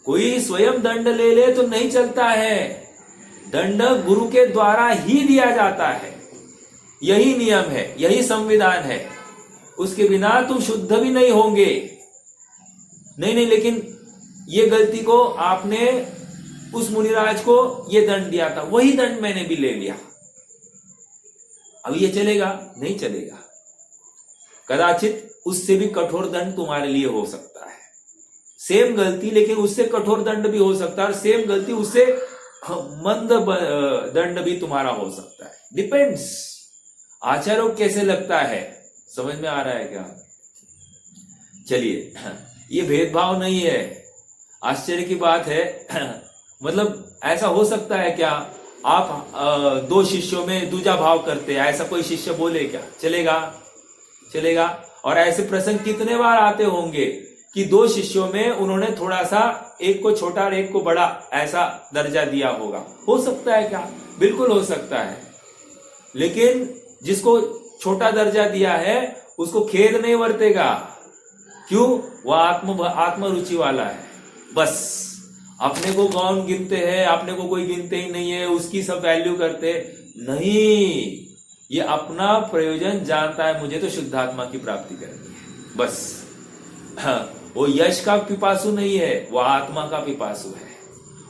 कोई स्वयं दंड ले ले तो नहीं चलता है, दंड गुरु के द्वारा ही दिया जाता है। यही नियम है, यही संविधान है, उसके बिना तुम शुद्ध भी नहीं होंगे। नहीं, लेकिन ये गलती को आपने उस मुनिराज को ये दंड दिया था, वही दंड मैंने भी ले लिया, अब ये चलेगा? नहीं चलेगा। कदाचित उससे भी कठोर दंड तुम्हारे लिए हो सकता है। सेम गलती लेकिन उससे कठोर दंड भी हो सकता है, और सेम गलती उससे मंद दंड भी तुम्हारा हो सकता है। डिपेंड्स आचार्यों कैसे लगता है। समझ में आ रहा है क्या? चलिए, ये भेदभाव नहीं है। आश्चर्य की बात है मतलब ऐसा हो सकता है क्या आप दो शिष्यों में दूजा भाव करते हैं, ऐसा कोई शिष्य बोले क्या? चलेगा। और ऐसे प्रसंग कितने बार आते होंगे कि दो शिष्यों में उन्होंने थोड़ा सा, एक को छोटा और एक को बड़ा ऐसा दर्जा दिया होगा। हो सकता है क्या? बिल्कुल हो सकता है। लेकिन जिसको छोटा दर्जा दिया है उसको खेद नहीं बरतेगा। क्यों? वह आत्म रुचि वाला है। बस अपने को कौन गिनते हैं, अपने को कोई गिनते ही नहीं है, उसकी सब वैल्यू करते नहीं। ये अपना प्रयोजन जानता है, मुझे तो शुद्धात्मा की प्राप्ति करनी है बस। हाँ, वो यश का पिपासु नहीं है, वो आत्मा का पिपासु है।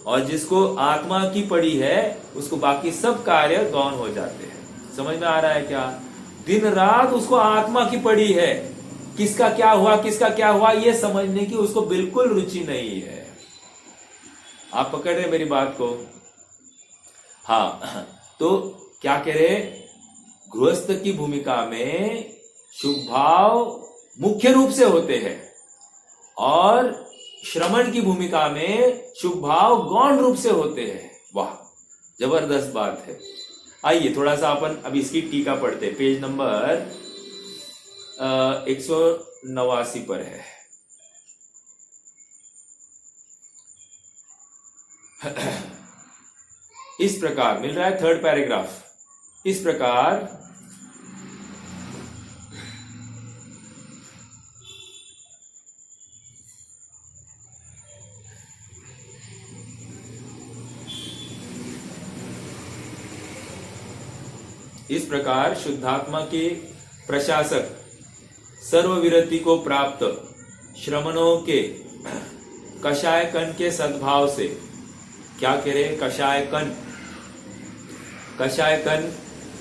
और जिसको आत्मा की पड़ी है उसको बाकी सब कार्य गौण हो जाते हैं। समझ में आ रहा है क्या? दिन रात उसको आत्मा की पड़ी है, किसका क्या हुआ किसका क्या हुआ ये समझने की उसको बिल्कुल रुचि नहीं है। आप पकड़ रहे मेरी बात को? हाँ, तो क्या कह रहे, गृहस्थ की भूमिका में शुभ भाव मुख्य रूप से होते हैं और श्रमण की भूमिका में शुभ भाव गौण रूप से होते हैं। वाह, जबरदस्त बात है। आइए थोड़ा सा अपन अब इसकी टीका पढ़ते हैं। पेज नंबर 189 पर है। इस प्रकार मिल रहा है, थर्ड पैराग्राफ। इस प्रकार शुद्धात्मा के प्रशासक सर्वविरति को प्राप्त श्रमणों के कषाय कण के सद्भाव से, क्या कह रहे, कषाय कण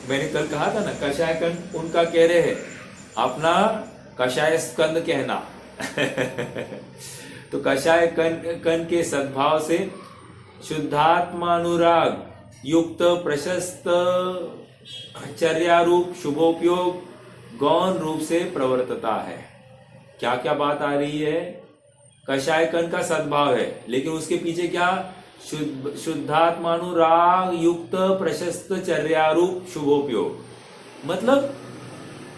मैंने कल कहा था ना, कषाय कण उनका कह रहे हैं, अपना कषाय स्कंद कहना तो कषाय कण के सद्भाव से शुद्धात्मानुराग युक्त प्रशस्त चर्यारूप शुभोपयोग गौण रूप से प्रवर्तता है। क्या क्या बात आ रही है? कषाय कण का सद्भाव है, लेकिन उसके पीछे क्या, शुद्धात्मानुराग युक्त प्रशस्त चर्यारूप शुभोपयोग। मतलब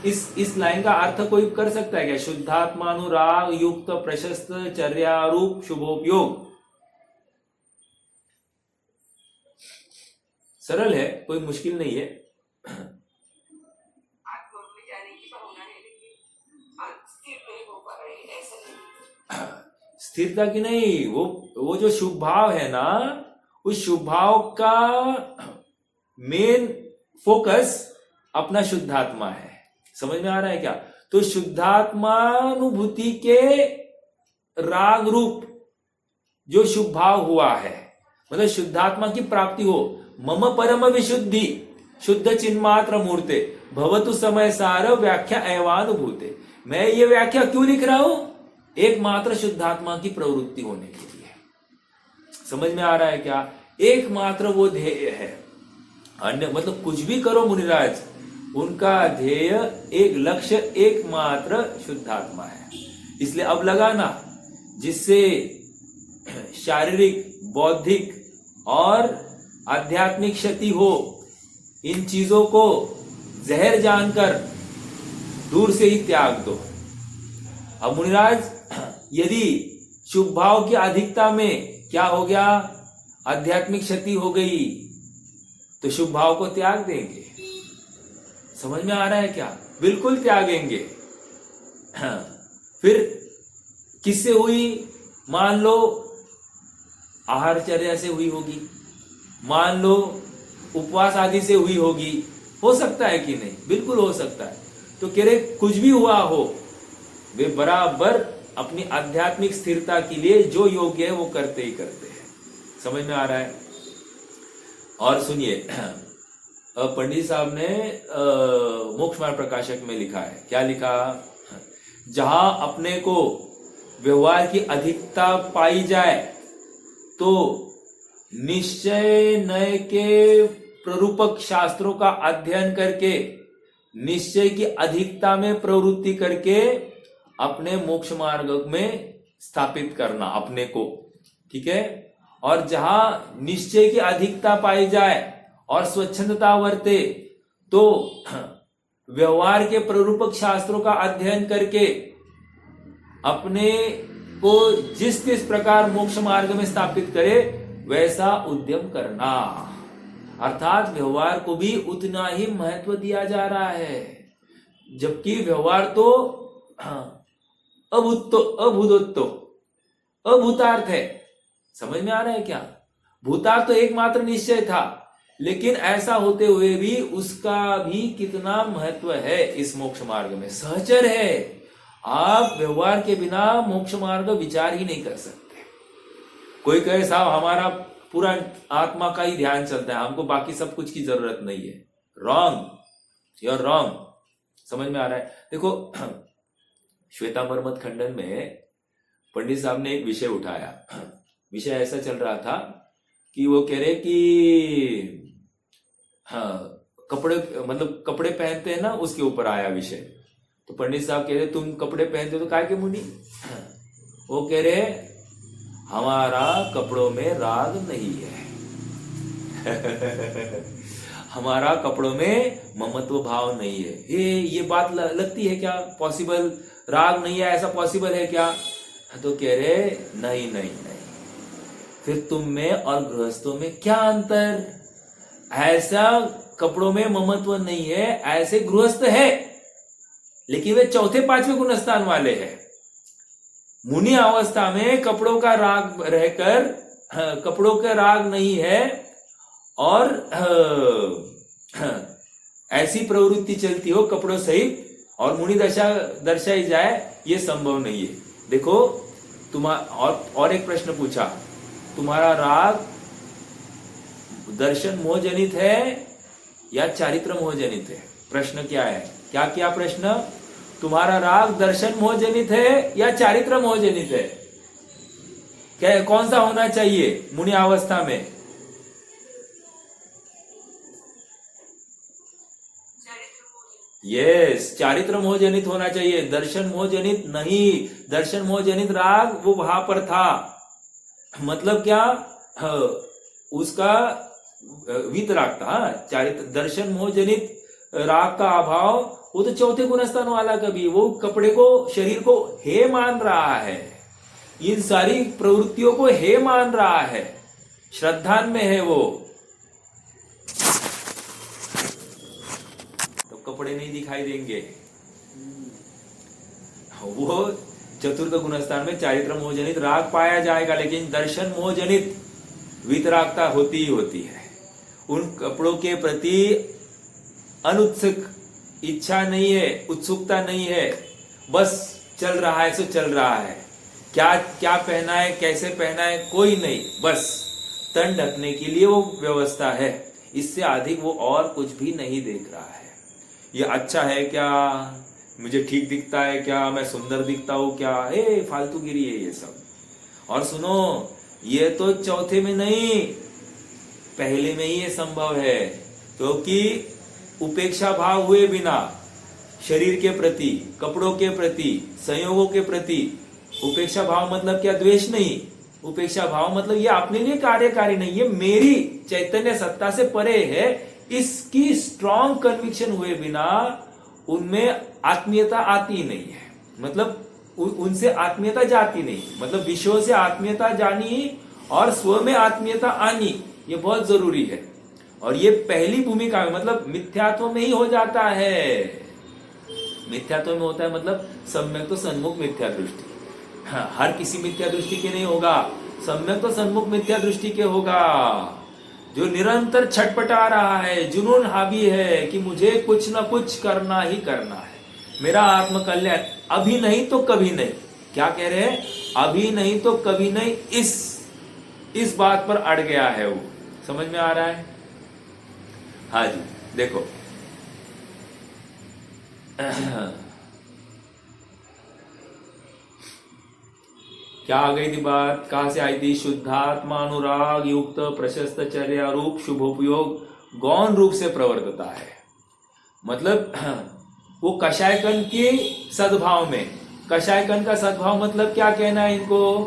इस लाइन का अर्थ कोई कर सकता है क्या? शुद्धात्मानुराग युक्त प्रशस्त चर्यारूप शुभोपयोग। सरल है, कोई मुश्किल नहीं है। आत्मा में जाने की भावना है, लेकिन स्थिर नहीं हो पा रही, ऐसा नहीं। स्थिरता की नहीं, वो जो शुभ भाव है ना, उस शुभ भाव का मेन फोकस अपना शुद्धात्मा है। समझ में आ रहा है क्या? तो शुद्धात्मानुभूति के राग रूप जो शुभ भाव हुआ है, मतलब शुद्धात्मा की प्राप्ति हो। मम परम विशुद्धि शुद्ध चिन्मात्र मूर्ते भवतु समय सार व्याख्या एवानुभूते। मैं ये व्याख्या क्यों लिख रहा हूं? एकमात्र शुद्धात्मा की प्रवृत्ति होने के लिए। समझ में आ रहा है क्या? एकमात्र वो ध्येय है, अन्य मतलब कुछ भी करो मुनिराज, उनका ध्येय एक लक्ष्य एकमात्र शुद्धात्मा है। इसलिए अब लगाना, जिससे शारीरिक बौद्धिक और आध्यात्मिक क्षति हो, इन चीजों को जहर जानकर दूर से ही त्याग दो। अब मुनिराज, यदि शुभ भाव की अधिकता में क्या हो गया, आध्यात्मिक क्षति हो गई, तो शुभ भाव को त्याग देंगे। समझ में आ रहा है क्या? बिल्कुल त्यागेंगे। फिर किससे हुई? मान लो आहारचर्या से हुई होगी, मान लो उपवास आदि से हुई होगी, हो सकता है कि नहीं? बिल्कुल हो सकता है। तो कह रहे कुछ भी हुआ हो, वे बराबर अपनी आध्यात्मिक स्थिरता के लिए जो योग्य है वो करते ही करते हैं। समझ में आ रहा है? और सुनिए, पंडित साहब ने मोक्ष मार्ग प्रकाशक में लिखा है, क्या लिखा? जहां अपने को व्यवहार की अधिकता पाई जाए तो निश्चय नय के प्ररूपक शास्त्रों का अध्ययन करके निश्चय की अधिकता में प्रवृत्ति करके अपने मोक्ष मार्ग में स्थापित करना अपने को, ठीक है? और जहां निश्चय की अधिकता पाई जाए और स्वच्छंदता वर्ते तो व्यवहार के प्ररूपक शास्त्रों का अध्ययन करके अपने को जिस प्रकार मोक्ष मार्ग में स्थापित करे वैसा उद्यम करना। अर्थात व्यवहार को भी उतना ही महत्व दिया जा रहा है, जबकि व्यवहार तो अभूतार्थ है, समझ में आ रहा है क्या? भूतार्थ तो एकमात्र निश्चय था, लेकिन ऐसा होते हुए भी उसका भी कितना महत्व है इस मोक्ष मार्ग में। सहचर है, आप व्यवहार के बिना मोक्ष मार्ग विचार ही नहीं कर सकते। कोई कहे साहब हमारा पूरा आत्मा का ही ध्यान चलता है, हमको बाकी सब कुछ की जरूरत नहीं है। Wrong, you are wrong. समझ में आ रहा है? देखो श्वेतांबर खंडन में पंडित साहब ने एक विषय उठाया। विषय ऐसा चल रहा था कि वो कह रहे कि हाँ कपड़े, मतलब कपड़े पहनते हैं ना, उसके ऊपर आया विषय। तो पंडित साहब कह रहे तुम कपड़े पहनते हो तो काय के मुनि? वो कह रहे हमारा कपड़ों में राग नहीं है। हमारा कपड़ों में ममत्व भाव नहीं है। ये बात लगती है क्या पॉसिबल? राग नहीं है ऐसा पॉसिबल है क्या? तो कह रहे नहीं नहीं नहीं, फिर तुम में और गृहस्थों में क्या अंतर? ऐसा कपड़ों में ममत्व नहीं है, ऐसे गृहस्थ है, लेकिन वे चौथे पांचवें गुणस्थान वाले हैं। मुनि अवस्था में कपड़ों का राग रहकर, कपड़ों का राग नहीं है और ऐसी प्रवृत्ति चलती हो कपड़ों सहित और मुनि दशा दर्शाई जाए, ये संभव नहीं है। देखो और एक प्रश्न पूछा, तुम्हारा राग दर्शन मोह जनित है या चारित्र मोह जनित है? प्रश्न क्या है? क्या क्या प्रश्न? तुम्हारा राग दर्शन मोह जनित है या चारित्र मोह जनित है? क्या कौन सा होना चाहिए मुनि अवस्था में? यस, चारित्र मोह जनित होना चाहिए, दर्शन मोह जनित नहीं। दर्शन मोह जनित राग वो वहां पर था, मतलब क्या? उसका वीतराग था। चारित्र दर्शन मोह जनित राग का अभाव, वो तो चौथे गुणस्थान वाला कभी, वो कपड़े को, शरीर को हे मान रहा है, इन सारी प्रवृत्तियों को हे मान रहा है, श्रद्धान में है वो, तो कपड़े नहीं दिखाई देंगे। वो चतुर्थ गुणस्थान में चारित्र मोहजनित राग पाया जाएगा, लेकिन दर्शन मोहजनित वितरागता होती ही होती है। उन कपड़ों के प्रति अनुत्सुक इच्छा नहीं है, उत्सुकता नहीं है, बस चल रहा है सो चल रहा है। क्या क्या पहना है, कैसे पहना है, कोई नहीं, बस तन ढकने के लिए वो व्यवस्था है। इससे अधिक वो और कुछ भी नहीं देख रहा है। ये अच्छा है क्या, मुझे ठीक दिखता है क्या, मैं सुंदर दिखता हूं क्या, फालतूगिरी है ये सब। और सुनो, ये तो चौथे में नहीं, पहले में ही ये संभव है, क्योंकि उपेक्षा भाव हुए बिना शरीर के प्रति, कपड़ों के प्रति, संयोगों के प्रति, उपेक्षा भाव मतलब क्या? द्वेष नहीं। उपेक्षा भाव मतलब ये अपने लिए कार्यकारी नहीं, ये मेरी चैतन्य सत्ता से परे है, इसकी स्ट्रॉन्ग कन्विक्शन हुए बिना उनमें आत्मीयता आती नहीं है। मतलब उनसे आत्मीयता जाती नहीं, मतलब विषयों से आत्मीयता जानी और स्व में आत्मीयता आनी, ये बहुत जरूरी है। और ये पहली भूमिका है, मतलब मिथ्यात्व में ही हो जाता है। मिथ्यात्व में होता है मतलब सम्यक तो सन्मुख मिथ्या दृष्टि। हाँ, हर किसी मिथ्या दृष्टि के नहीं होगा, सम्यक तो सन्मुख मिथ्या दृष्टि के होगा, जो निरंतर छटपटा रहा है, जुनून हावी है कि मुझे कुछ ना कुछ करना ही करना है, मेरा आत्म कल्याण, अभी नहीं तो कभी नहीं। क्या कह रहे हैं? अभी नहीं तो कभी नहीं, इस बात पर अड़ गया है वो। समझ में आ रहा है? हाँ जी, देखो क्या आ गई थी बात, कहां से आई थी? शुद्धात्मा अनुराग युक्त प्रशस्त चर्या रूप शुभोपयोग गौण रूप से प्रवर्तता है। मतलब वो कषायकन के सद्भाव में, कषायकन का सद्भाव मतलब क्या कहना है इनको?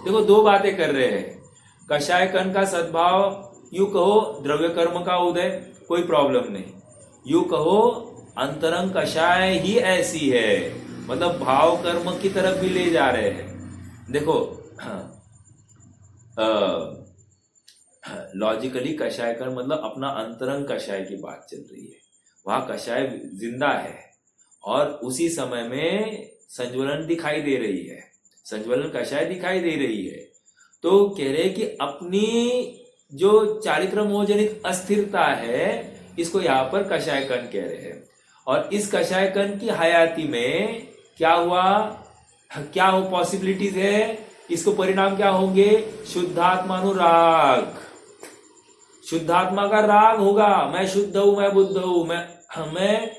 देखो दो बातें कर रहे हैं। कषायकन का सद्भाव, यू कहो द्रव्य कर्म का उदय, कोई प्रॉब्लम नहीं। यू कहो अंतरंग कषाय ही ऐसी है, मतलब भाव कर्म की तरफ भी ले जा रहे हैं। देखो लॉजिकली कषाय कर्म मतलब अपना अंतरंग कषाय की बात चल रही है, वहां कषाय जिंदा है और उसी समय में संज्वलन दिखाई दे रही है, संज्वलन कषाय दिखाई दे रही है। तो कह रहे कि अपनी जो चारित्र मोह जनित अस्थिरता है इसको यहाँ पर कषाय कण कह रहे हैं। और इस कषाय कण की हयाती में क्या हुआ, क्या हो पॉसिबिलिटीज है, इसको परिणाम क्या होंगे, शुद्धात्मानुराग, शुद्धात्मा का राग होगा। मैं शुद्ध हूं, मैं बुद्ध हूं, मैं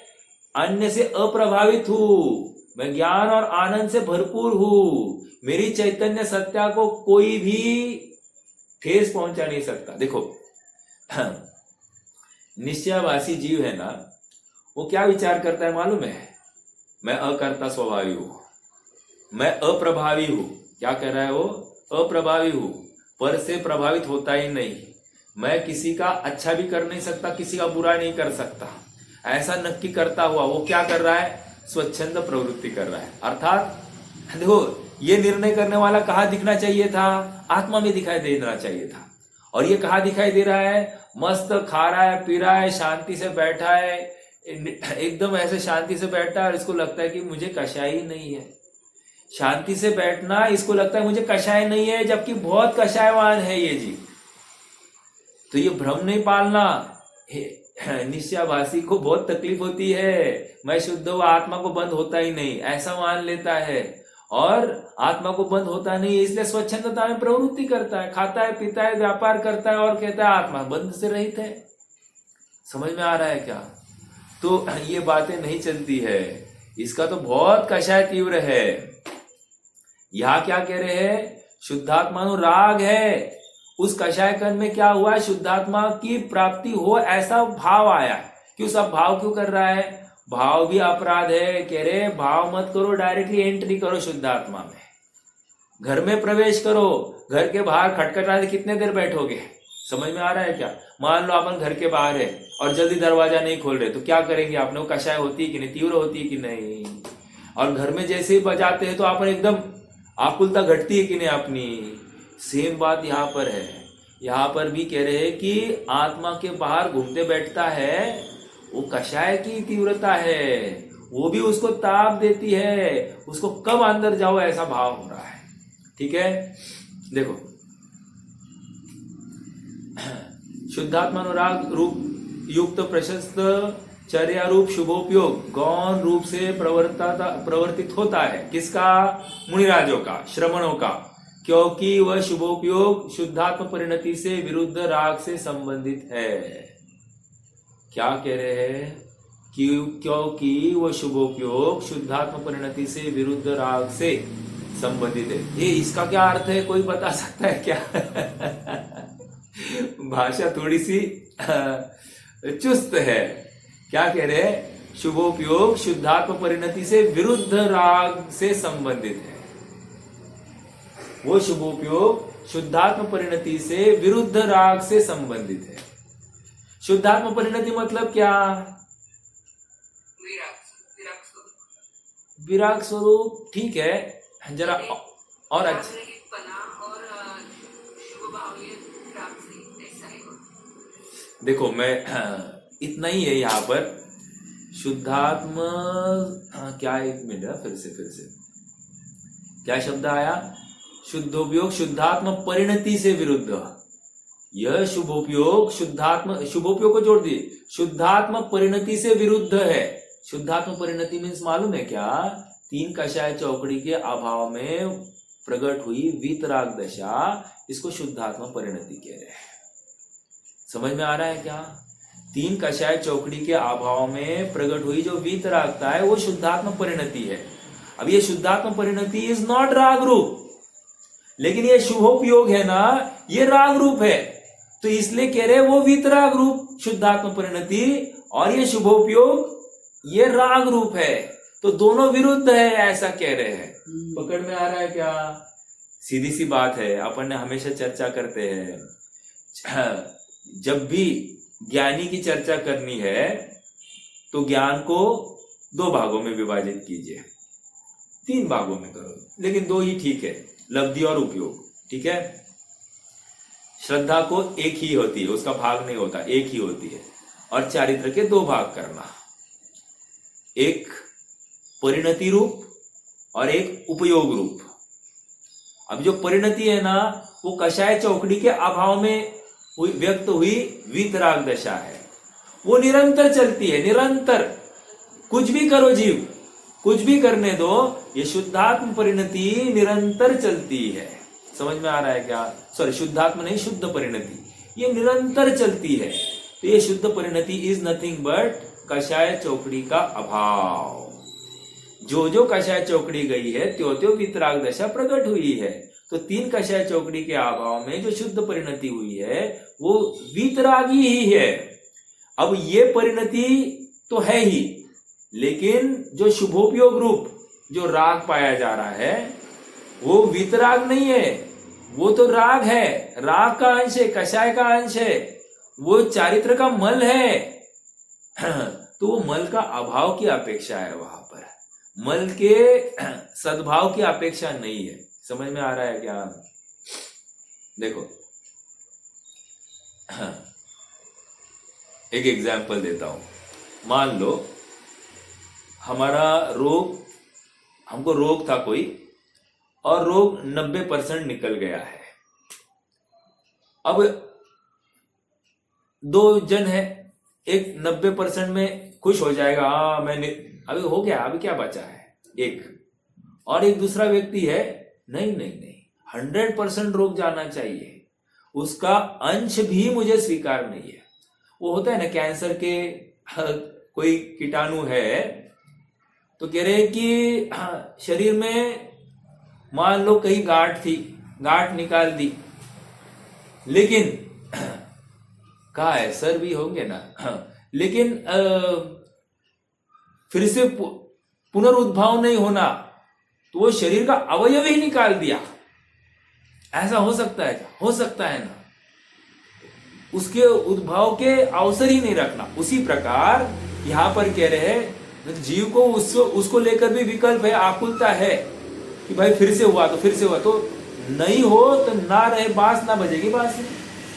अन्य से अप्रभावित हूं, मैं ज्ञान और आनंद से भरपूर हूं, मेरी चैतन्य सत्ता को कोई भी ठेस पहुंचा नहीं सकता। देखो निश्चयवासी जीव है ना, वो क्या विचार करता है मालूम है, मैं अकर्ता स्वभावी हूं, मैं अप्रभावी हूं। क्या कह रहा है वो, अप्रभावी हूं, पर से प्रभावित होता ही नहीं, मैं किसी का अच्छा भी कर नहीं सकता, किसी का बुरा नहीं कर सकता, ऐसा नक्की करता हुआ वो क्या कर रहा है, स्वच्छंद प्रवृत्ति कर रहा है। अर्थात देखो ये निर्णय करने वाला कहाँ दिखना चाहिए था, आत्मा में दिखाई देना चाहिए था, और ये कहाँ दिखाई दे रहा है, मस्त खा रहा है, पी रहा है, शांति से बैठा है, एकदम ऐसे शांति से बैठा है और इसको लगता है कि मुझे कषाय ही नहीं है। शांति से बैठना, इसको लगता है मुझे कषाय नहीं है, जबकि बहुत कषायवान है ये जीव। तो ये भ्रम नहीं पालना, निश्चयवासी को बहुत तकलीफ होती है, मैं शुद्ध हूं, आत्मा को बंद होता ही नहीं, ऐसा मान लेता है और आत्मा को बंद होता नहीं है, इसलिए स्वच्छंदता में प्रवृत्ति करता है, खाता है, पीता है, व्यापार करता है और कहता है आत्मा बंद से रहित है। समझ में आ रहा है क्या? तो ये बातें नहीं चलती है, इसका तो बहुत कषाय तीव्र है। यहां क्या कह रहे हैं, शुद्धात्मानुराग है, उस कषाय कण में क्या हुआ, शुद्धात्मा की प्राप्ति हो ऐसा भाव आया। क्यों सब भाव क्यों कर रहा है, भाव भी अपराध है। कह रहे भाव मत करो, डायरेक्टली एंट्री करो शुद्धात्मा में, घर में प्रवेश करो, घर के बाहर खटखटाते कितने देर बैठोगे? समझ में आ रहा है क्या? मान लो अपन घर के बाहर है और जल्दी दरवाजा नहीं खोल रहे तो क्या करेंगे आपने, वो कषाय होती है कि नहीं, तीव्र होती है कि नहीं? और घर में जैसे ही बजाते हैं तो अपन एकदम आकुलता घटती है कि नहीं अपनी? सेम बात यहाँ पर है। यहाँ पर भी कह रहे हैं कि आत्मा के बाहर घूमते बैठता है, वो कषाय की तीव्रता है, वो भी उसको ताप देती है, उसको कब अंदर जाओ ऐसा भाव हो रहा है। ठीक है, देखो शुद्धात्मानुराग रूप युक्त प्रशस्त चर्या रूप शुभोपयोग गौण रूप से प्रवर्तित होता है। किसका? मुनिराजों का, श्रमणों का, क्योंकि वह शुभोपयोग शुद्धात्म परिणति से विरुद्ध राग से संबंधित है। क्या कह रहे हैं कि क्योंकि वह शुभोपयोग शुद्धात्म परिणति से विरुद्ध राग से संबंधित है। ये इसका क्या अर्थ है, कोई बता सकता है क्या? भाषा थोड़ी सी चुस्त है। क्या कह रहे हैं, शुभोपयोग शुद्धात्म परिणति से विरुद्ध राग से संबंधित है। वो शुभोपयोग शुद्धात्म परिणति से विरुद्ध राग से संबंधित है। शुद्धात्म परिणति मतलब क्या? विराग स्वरूप। ठीक है, जरा और अच्छा देखो, मैं इतना ही है यहाँ पर शुद्धात्म क्या, एक मिनट फिर से क्या शब्द आया, शुद्धोपयोग शुद्धात्म परिणति से विरुद्ध। यह शुभोपयोग शुभोपयोग को जोड़ दिए, शुद्धात्म परिणति से विरुद्ध है। शुद्धात्म परिणति मीन्स मालूम है क्या? तीन कषाय चौकड़ी के अभाव में प्रकट हुई वीतराग दशा, इसको शुद्धात्म परिणति कह रहे हैं। समझ में आ रहा है क्या? तीन कषाय चौकड़ी के अभाव में प्रकट हुई जो वीतरागता है वो शुद्धात्म परिणति है। अब ये शुद्धात्म परिणति इज नॉट राग रूप, लेकिन ये शुभोपयोग है ना, ये राग रूप है, तो इसलिए कह रहे वो वीतराग रूप शुद्धात्म परिणति और ये शुभोपयोग ये राग रूप है, तो दोनों विरुद्ध है ऐसा कह रहे हैं। पकड़ में आ रहा है क्या? सीधी सी बात है, अपन ने हमेशा चर्चा करते हैं, जब भी ज्ञानी की चर्चा करनी है तो ज्ञान को दो भागों में विभाजित कीजिए, तीन भागों में करो, लेकिन दो ही ठीक है, लब्धि और उपयोग। ठीक है, श्रद्धा को एक ही होती है, उसका भाग नहीं होता, एक ही होती है। और चारित्र के दो भाग करना, एक परिणति रूप और एक उपयोग रूप। अब जो परिणति है ना, वो कषाय चौकड़ी के अभाव में व्यक्त हुई वीतराग दशा है। वो निरंतर चलती है, निरंतर। कुछ भी करो जीव, कुछ भी करने दो, ये शुद्धात्म परिणति निरंतर चलती है। समझ में आ रहा है क्या? सॉरी, शुद्धात्म नहीं, शुद्ध परिणति, ये निरंतर चलती है। तो ये शुद्ध परिणति इज नथिंग बट कषाय चौकड़ी का अभाव। जो जो कषाय चौकड़ी गई है त्यो त्यो वीतराग दशा प्रकट हुई है। तो 3 कषाय चौकड़ी के अभाव में जो शुद्ध परिणति हुई है वो वीतरागी ही है। अब ये परिणति तो है ही, लेकिन जो शुभोपयोग रूप जो राग पाया जा रहा है वो वीतराग नहीं है, वो तो राग है, राग का अंश है, कषाय का अंश है, वो चारित्र का मल है। तो वो मल का अभाव की अपेक्षा है, वहां पर मल के सद्भाव की अपेक्षा नहीं है। समझ में आ रहा है क्या? देखो, एक एग्जाम्पल देता हूं। मान लो हमारा रोग, हमको रोग था कोई, और रोग 90% निकल गया है। अब 2 जन है, एक 90% में खुश हो जाएगा, हाँ मैंने अभी हो गया, अभी क्या बचा है एक, और एक दूसरा व्यक्ति है नहीं नहीं नहीं 100% रोग जाना चाहिए, उसका अंश भी मुझे स्वीकार नहीं है। वो होता है ना, कैंसर के कोई कीटाणु है तो कह रहे हैं कि शरीर में मान लो कहीं गांठ थी, गांठ निकाल दी, लेकिन कहा है सर भी होंगे ना, लेकिन फिर से पुनरुद्भव नहीं होना, तो वो शरीर का अवयव ही निकाल दिया। ऐसा हो सकता है क्या? हो सकता है ना। उसके उद्भव के अवसर ही नहीं रखना। उसी प्रकार यहां पर कह रहे हैं जीव को उसको लेकर भी विकल्प है, आकुलता है कि भाई फिर से हुआ तो फिर से हुआ, तो नहीं हो तो ना रहे बांस, ना बजेगी बांसुरी,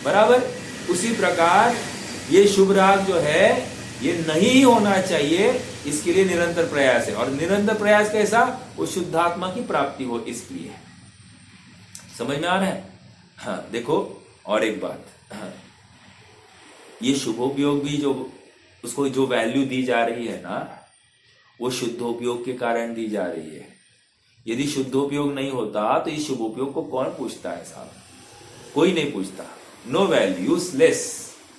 बराबर। उसी प्रकार ये शुभ राग जो है ये नहीं होना चाहिए, इसके लिए निरंतर प्रयास है। और निरंतर प्रयास कैसा? वो शुद्धात्मा की प्राप्ति हो, इसलिए। समझ में आ रहा है? हाँ, देखो और एक बात, हाँ, ये शुभोपयोग भी जो उसको जो वैल्यू दी जा रही है ना, वो शुद्धोपयोग के कारण दी जा रही है। यदि शुद्धोपयोग नहीं होता तो इस शुभोपयोग को कौन पूछता है साहब? कोई नहीं पूछता। नो वैल्यू, यूजलेस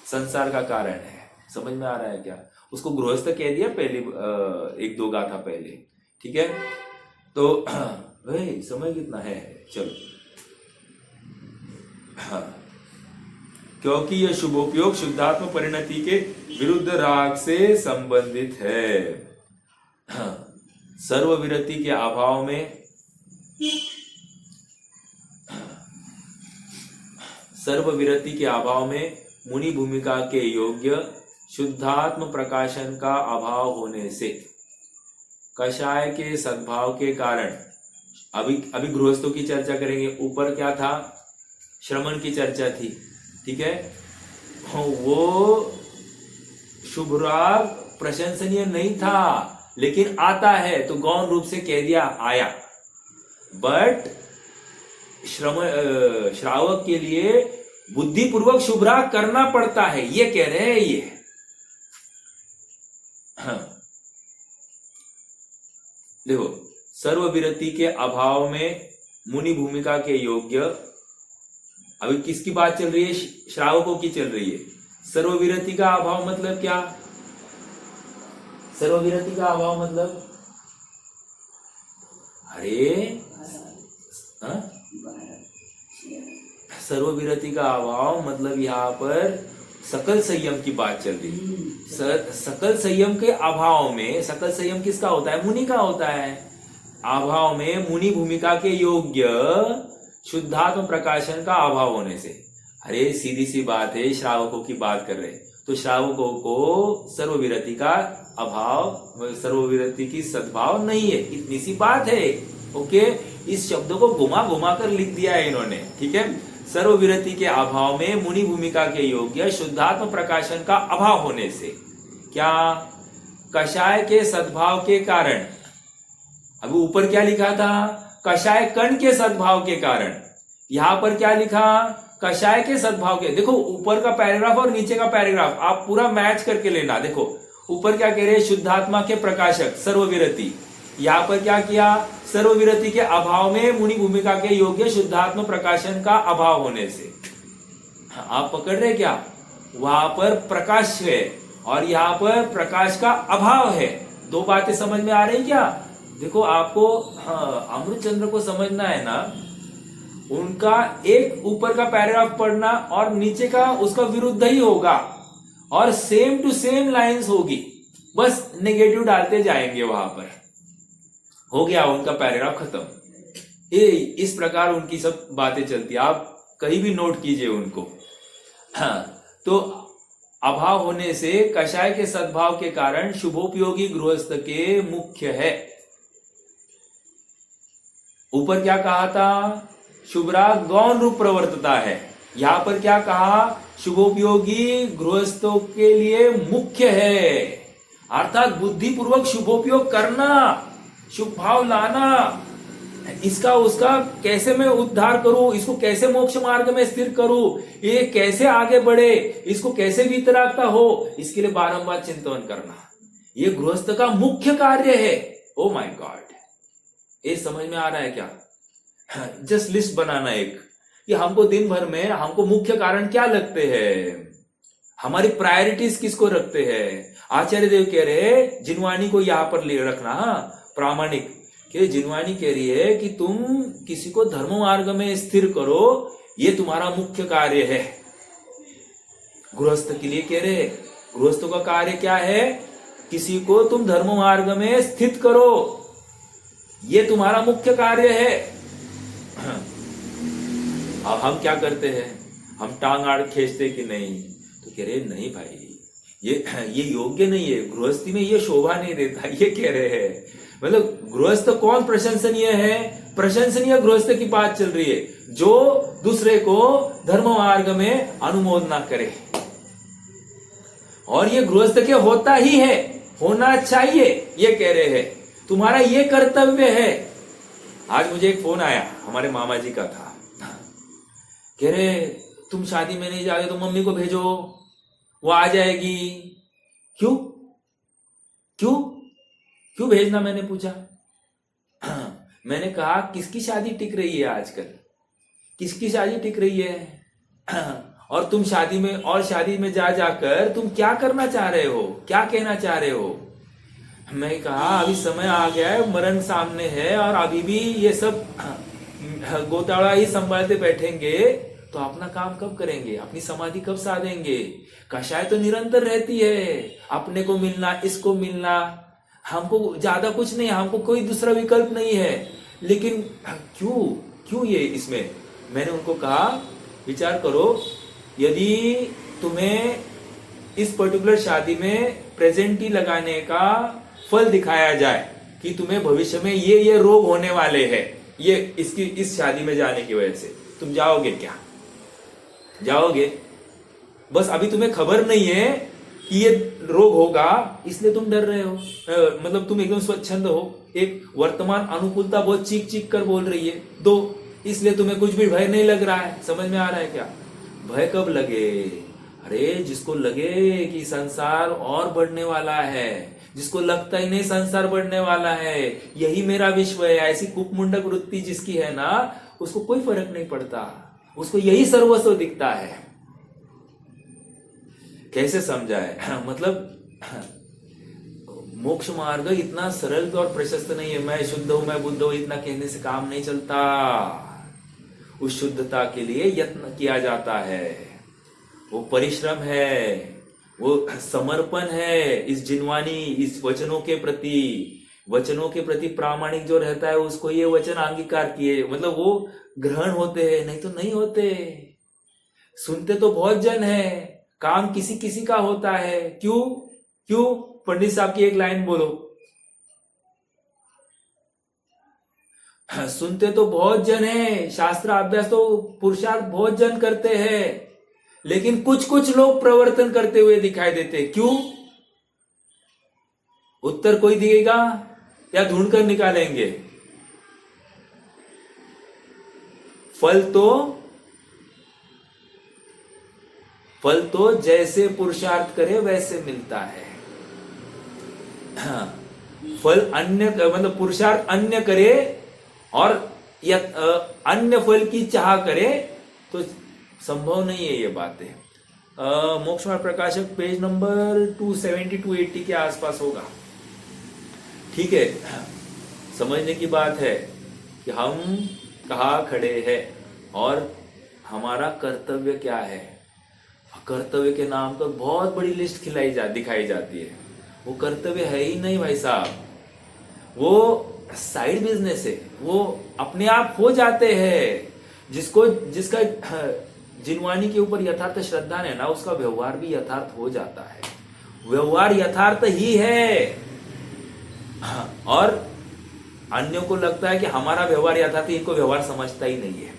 संसार का कारण है। समझ में आ रहा है क्या? उसको गृहस्थ कह दिया पहले, 1-2 गाथा पहले, ठीक है। तो भाई समय कितना है, चलो। हाँ, क्योंकि यह शुभोपयोग शुद्धात्म परिणति के विरुद्ध राग से संबंधित है। हाँ, सर्वविरति के अभाव में मुनि भूमिका के योग्य शुद्धात्म प्रकाशन का अभाव होने से कषाय के सद्भाव के कारण, अभी गृहस्थों की चर्चा करेंगे। ऊपर क्या था? श्रमण की चर्चा थी, ठीक है। वो शुभ राग प्रशंसनीय नहीं था, लेकिन आता है तो गौण रूप से कह दिया आया। बट श्रावक के लिए बुद्धिपूर्वक शुभ राग करना पड़ता है, ये कह रहे हैं ये। हाँ, देखो, सर्वविरति के अभाव में मुनि भूमिका के योग्य, अभी किसकी बात चल रही है? श्रावकों की चल रही है। सर्वविरति का अभाव मतलब क्या? सर्वविरति का अभाव मतलब, अरे सर्वविरति का अभाव मतलब यहाँ पर सकल संयम की बात चल रही है। सकल संयम के अभाव में, सकल संयम किसका होता है? मुनि का होता है। अभाव में मुनि भूमिका के योग्य शुद्धात्म प्रकाशन का अभाव होने से, अरे सीधी सी बात है, श्रावकों की बात कर रहे हैं तो श्रावकों को सर्वविरति का अभाव, सर्वविरति की सद्भाव नहीं है, इतनी सी बात है। ओके, इस शब्द को घुमा घुमा कर लिख दिया है इन्होंने, ठीक है। सर्वविरति के अभाव में मुनि भूमिका के योग्य शुद्धात्म प्रकाशन का अभाव होने से, क्या? कषाय के सद्भाव के कारण। अभी ऊपर क्या लिखा था? कषाय कण के सद्भाव के कारण, यहां पर क्या लिखा, कषाय के सद्भाव के। देखो ऊपर का पैराग्राफ और नीचे का पैराग्राफ आप पूरा मैच करके लेना। देखो ऊपर क्या कह रहे हैं, शुद्धात्मा के प्रकाशक सर्वविरति। यहां पर क्या किया, सर्वविरति के अभाव में मुनि भूमिका के योग्य शुद्धात्म प्रकाशन का अभाव होने से। आप पकड़ रहे क्या, वहां पर प्रकाश है और यहां पर प्रकाश का अभाव है। दो बातें समझ में आ रही क्या। देखो आपको अमृत चंद्र को समझना है ना, उनका एक ऊपर का पैराग्राफ पढ़ना और नीचे का उसका विरुद्ध ही होगा और सेम टू सेम लाइंस होगी, बस नेगेटिव डालते जाएंगे वहां पर। हो गया उनका पैराग्राफ खत्म। इस प्रकार उनकी सब बातें चलती, आप कहीं भी नोट कीजिए उनको। तो अभाव होने से कषाय के सद्भाव के कारण शुभोपयोगी गृहस्थ के मुख्य है। ऊपर क्या कहा था, शुभ्रा गौण रूप प्रवर्तता है। यहां पर क्या कहा, शुभोपयोगी गृहस्थों के लिए मुख्य है, अर्थात बुद्धिपूर्वक शुभोपयोग करना, शुभ भाव लाना, इसका उसका कैसे मैं उद्धार करूं, इसको कैसे मोक्ष मार्ग में स्थिर करूं, ये कैसे आगे बढ़े, इसको कैसे वितरागता हो, इसके लिए बारंबार चिंतन करना, ये गृहस्थ का मुख्य कार्य है। ओ माय गॉड, ये समझ में आ रहा है क्या। जस्ट लिस्ट बनाना एक, कि हमको दिन भर में हमको मुख्य कारण क्या लगते हैं, हमारी प्रायोरिटीज किसको रखते हैं। आचार्य देव कह रहे जिनवाणी को यहां पर ले रखना, प्रामाणिक कि जिनवाणी कह रही है कि तुम किसी को धर्म मार्ग में स्थिर करो, ये तुम्हारा मुख्य कार्य है। गृहस्थ के लिए कह रहे, गृहस्थों का कार्य क्या है, किसी को तुम धर्म मार्ग में स्थित करो, ये तुम्हारा मुख्य कार्य है। अब हम क्या करते हैं, हम टांग आड़ खींचते कि नहीं, तो कह रहे नहीं भाई, ये योग्य नहीं है, गृहस्थी में ये शोभा नहीं देता, ये कह रहे हैं। मतलब गृहस्थ कौन प्रशंसनीय है, प्रशंसनीय गृहस्थ की बात चल रही है, जो दूसरे को धर्म मार्ग में अनुमोदन ना करे। और ये गृहस्थ के होता ही है, होना चाहिए, ये कह रहे हैं, तुम्हारा ये कर्तव्य है। आज मुझे एक फोन आया, हमारे मामा जी का था, कह रहे तुम शादी में नहीं जाओगे तो मम्मी को भेजो, वो आ जाएगी। क्यों क्यों क्यों भेजना, मैंने पूछा। मैंने कहा किसकी शादी टिक रही है आजकल, किसकी शादी टिक रही है। और तुम शादी में, और शादी में जा जाकर तुम क्या करना चाह रहे हो, क्या कहना चाह रहे हो। मैं कहा अभी समय आ गया है, मरण सामने है, और अभी भी ये सब गोतावड़ा ही संभालते बैठेंगे तो अपना काम कब करेंगे, अपनी समाधि कब साधेंगे। कषाय तो निरंतर रहती है, अपने को मिलना, इसको मिलना, हमको ज्यादा कुछ नहीं, हमको कोई दूसरा विकल्प नहीं है। लेकिन क्यों ये इसमें। मैंने उनको कहा विचार करो, यदि तुम्हें इस पर्टिकुलर शादी में प्रेजेंटी लगाने का फल दिखाया जाए कि तुम्हें भविष्य में ये रोग होने वाले हैं, ये इस शादी में जाने की वजह से, तुम जाओगे क्या, जाओगे। बस अभी तुम्हें खबर नहीं है कि ये रोग होगा, इसलिए तुम डर रहे हो, मतलब तुम एकदम स्वच्छंद हो, एक वर्तमान अनुकूलता बहुत चीख चीख कर बोल रही है, इसलिए तुम्हें कुछ भी भय नहीं लग रहा है। समझ में आ रहा है क्या। भय कब लगे, अरे जिसको लगे कि संसार और बढ़ने वाला है, जिसको लगता ही नहीं संसार बढ़ने वाला है, यही मेरा विश्व है, ऐसी कुपमुंडक वृत्ति जिसकी है ना, उसको कोई फर्क नहीं पड़ता, उसको यही सर्वस्व दिखता है। कैसे समझाए, मतलब मोक्ष मार्ग इतना सरल और प्रशस्त नहीं है, मैं शुद्ध हूं, मैं बुद्ध हूं, इतना कहने से काम नहीं चलता। उस शुद्धता के लिए यत्न किया जाता है, वो परिश्रम है, वो समर्पण है इस जिनवानी, इस वचनों के प्रति प्रामाणिक जो रहता है, उसको ये वचन अंगीकार किए, मतलब वो ग्रहण होते हैं, नहीं तो नहीं होते। सुनते तो बहुत जन है, काम किसी किसी का होता है। क्यों पंडित साहब की एक लाइन बोलो। सुनते तो बहुत जन है, शास्त्र अभ्यास तो पुरुषार्थ बहुत जन करते हैं, लेकिन कुछ लोग प्रवर्तन करते हुए दिखाई देते। क्यों, उत्तर कोई दिएगा या ढूंढकर निकालेंगे। फल तो जैसे पुरुषार्थ करे वैसे मिलता है। फल अन्य मतलब पुरुषार्थ अन्य करे और अन्य फल की चाह करे तो संभव नहीं है ये बातें। मोक्ष मार्ग प्रकाशक पेज नंबर 270 280 के आसपास होगा। ठीक है, समझने की बात है कि हम कहाँ खड़े हैं और हमारा कर्तव्य क्या है। कर्तव्य के नाम पर बहुत बड़ी लिस्ट दिखाई जाती है। वो कर्तव्य है ही नहीं भाई साहब, वो साइड बिजनेस है, वो अपने आप हो जाते हैं। जिसका जिनवानी के ऊपर यथार्थ श्रद्धा है ना, उसका व्यवहार भी यथार्थ हो जाता है। व्यवहार यथार्थ ही है और अन्यों को लगता है कि हमारा व्यवहार यथार्थ, इनको व्यवहार समझता ही नहीं है।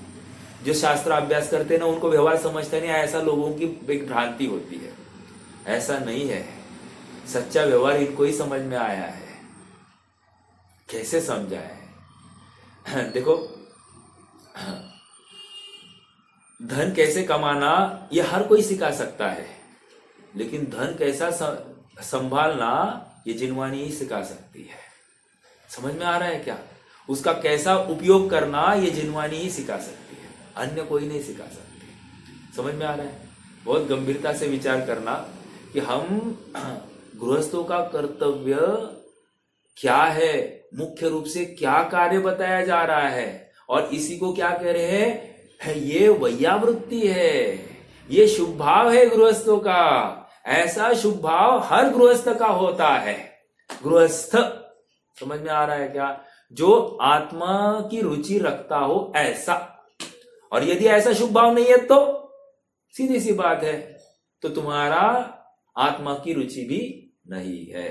जो शास्त्र अभ्यास करते हैं ना, उनको व्यवहार समझता नहीं है, ऐसा लोगों की एक भ्रांति होती है। ऐसा नहीं है, सच्चा व्यवहार इनको ही समझ में आया है। कैसे समझा है? देखो, धन कैसे कमाना ये हर कोई सिखा सकता है, लेकिन धन कैसा संभालना ये जिनवानी ही सिखा सकती है। समझ में आ रहा है क्या? उसका कैसा उपयोग करना ये जिनवानी ही सिखा सकती है, अन्य कोई नहीं सिखा सकती। समझ में आ रहा है? बहुत गंभीरता से विचार करना कि हम गृहस्थों का कर्तव्य क्या है, मुख्य रूप से क्या कार्य बताया जा रहा है, और इसी को क्या कह रहे हैं, ये वैयावृत्ति है, ये शुभ भाव है गृहस्थों का। ऐसा शुभ भाव हर गृहस्थ का होता है। गृहस्थ, समझ में आ रहा है क्या? जो आत्मा की रुचि रखता हो ऐसा। और यदि ऐसा शुभ भाव नहीं है तो सीधी सी बात है, तो तुम्हारा आत्मा की रुचि भी नहीं है।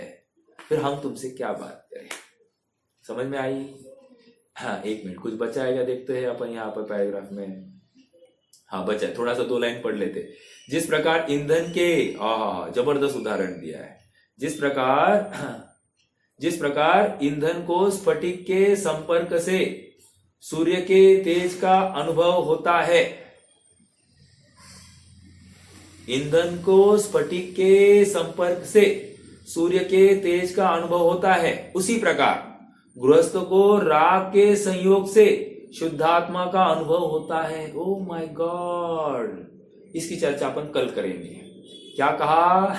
फिर हम तुमसे क्या बात करें? समझ में आई? हाँ, 1 मिनट, कुछ बचा है क्या देखते हैं अपन यहाँ पर पैराग्राफ में। हाँ बचा है, थोड़ा सा 2 लाइन पढ़ लेते। जिस प्रकार ईंधन के जबरदस्त उदाहरण दिया है। जिस प्रकार ईंधन को स्फटिक के संपर्क से सूर्य के तेज का अनुभव होता है, ईंधन को स्फटिक के संपर्क से सूर्य के तेज का अनुभव होता है, उसी प्रकार गृहस्थ को राग के संयोग से शुद्धात्मा का अनुभव होता है। ओ माय गॉड, इसकी चर्चा अपन कल करेंगे। क्या कहा?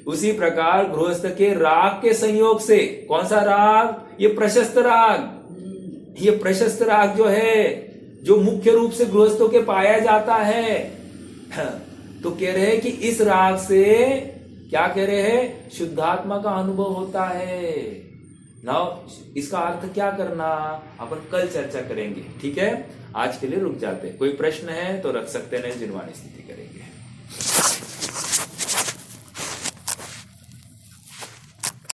उसी प्रकार गृहस्थ के राग के संयोग से, कौन सा राग? ये प्रशस्त राग। ये प्रशस्त राग जो है, जो मुख्य रूप से गृहस्थों के पाया जाता है, तो कह रहे हैं कि इस राग से क्या कह रहे हैं, शुद्धात्मा का अनुभव होता है। नाउ इसका अर्थ क्या करना अपन कल चर्चा करेंगे। ठीक है, आज के लिए रुक जाते हैं। कोई प्रश्न है तो रख सकते हैं, नहीं जिनवानी स्थिति करें।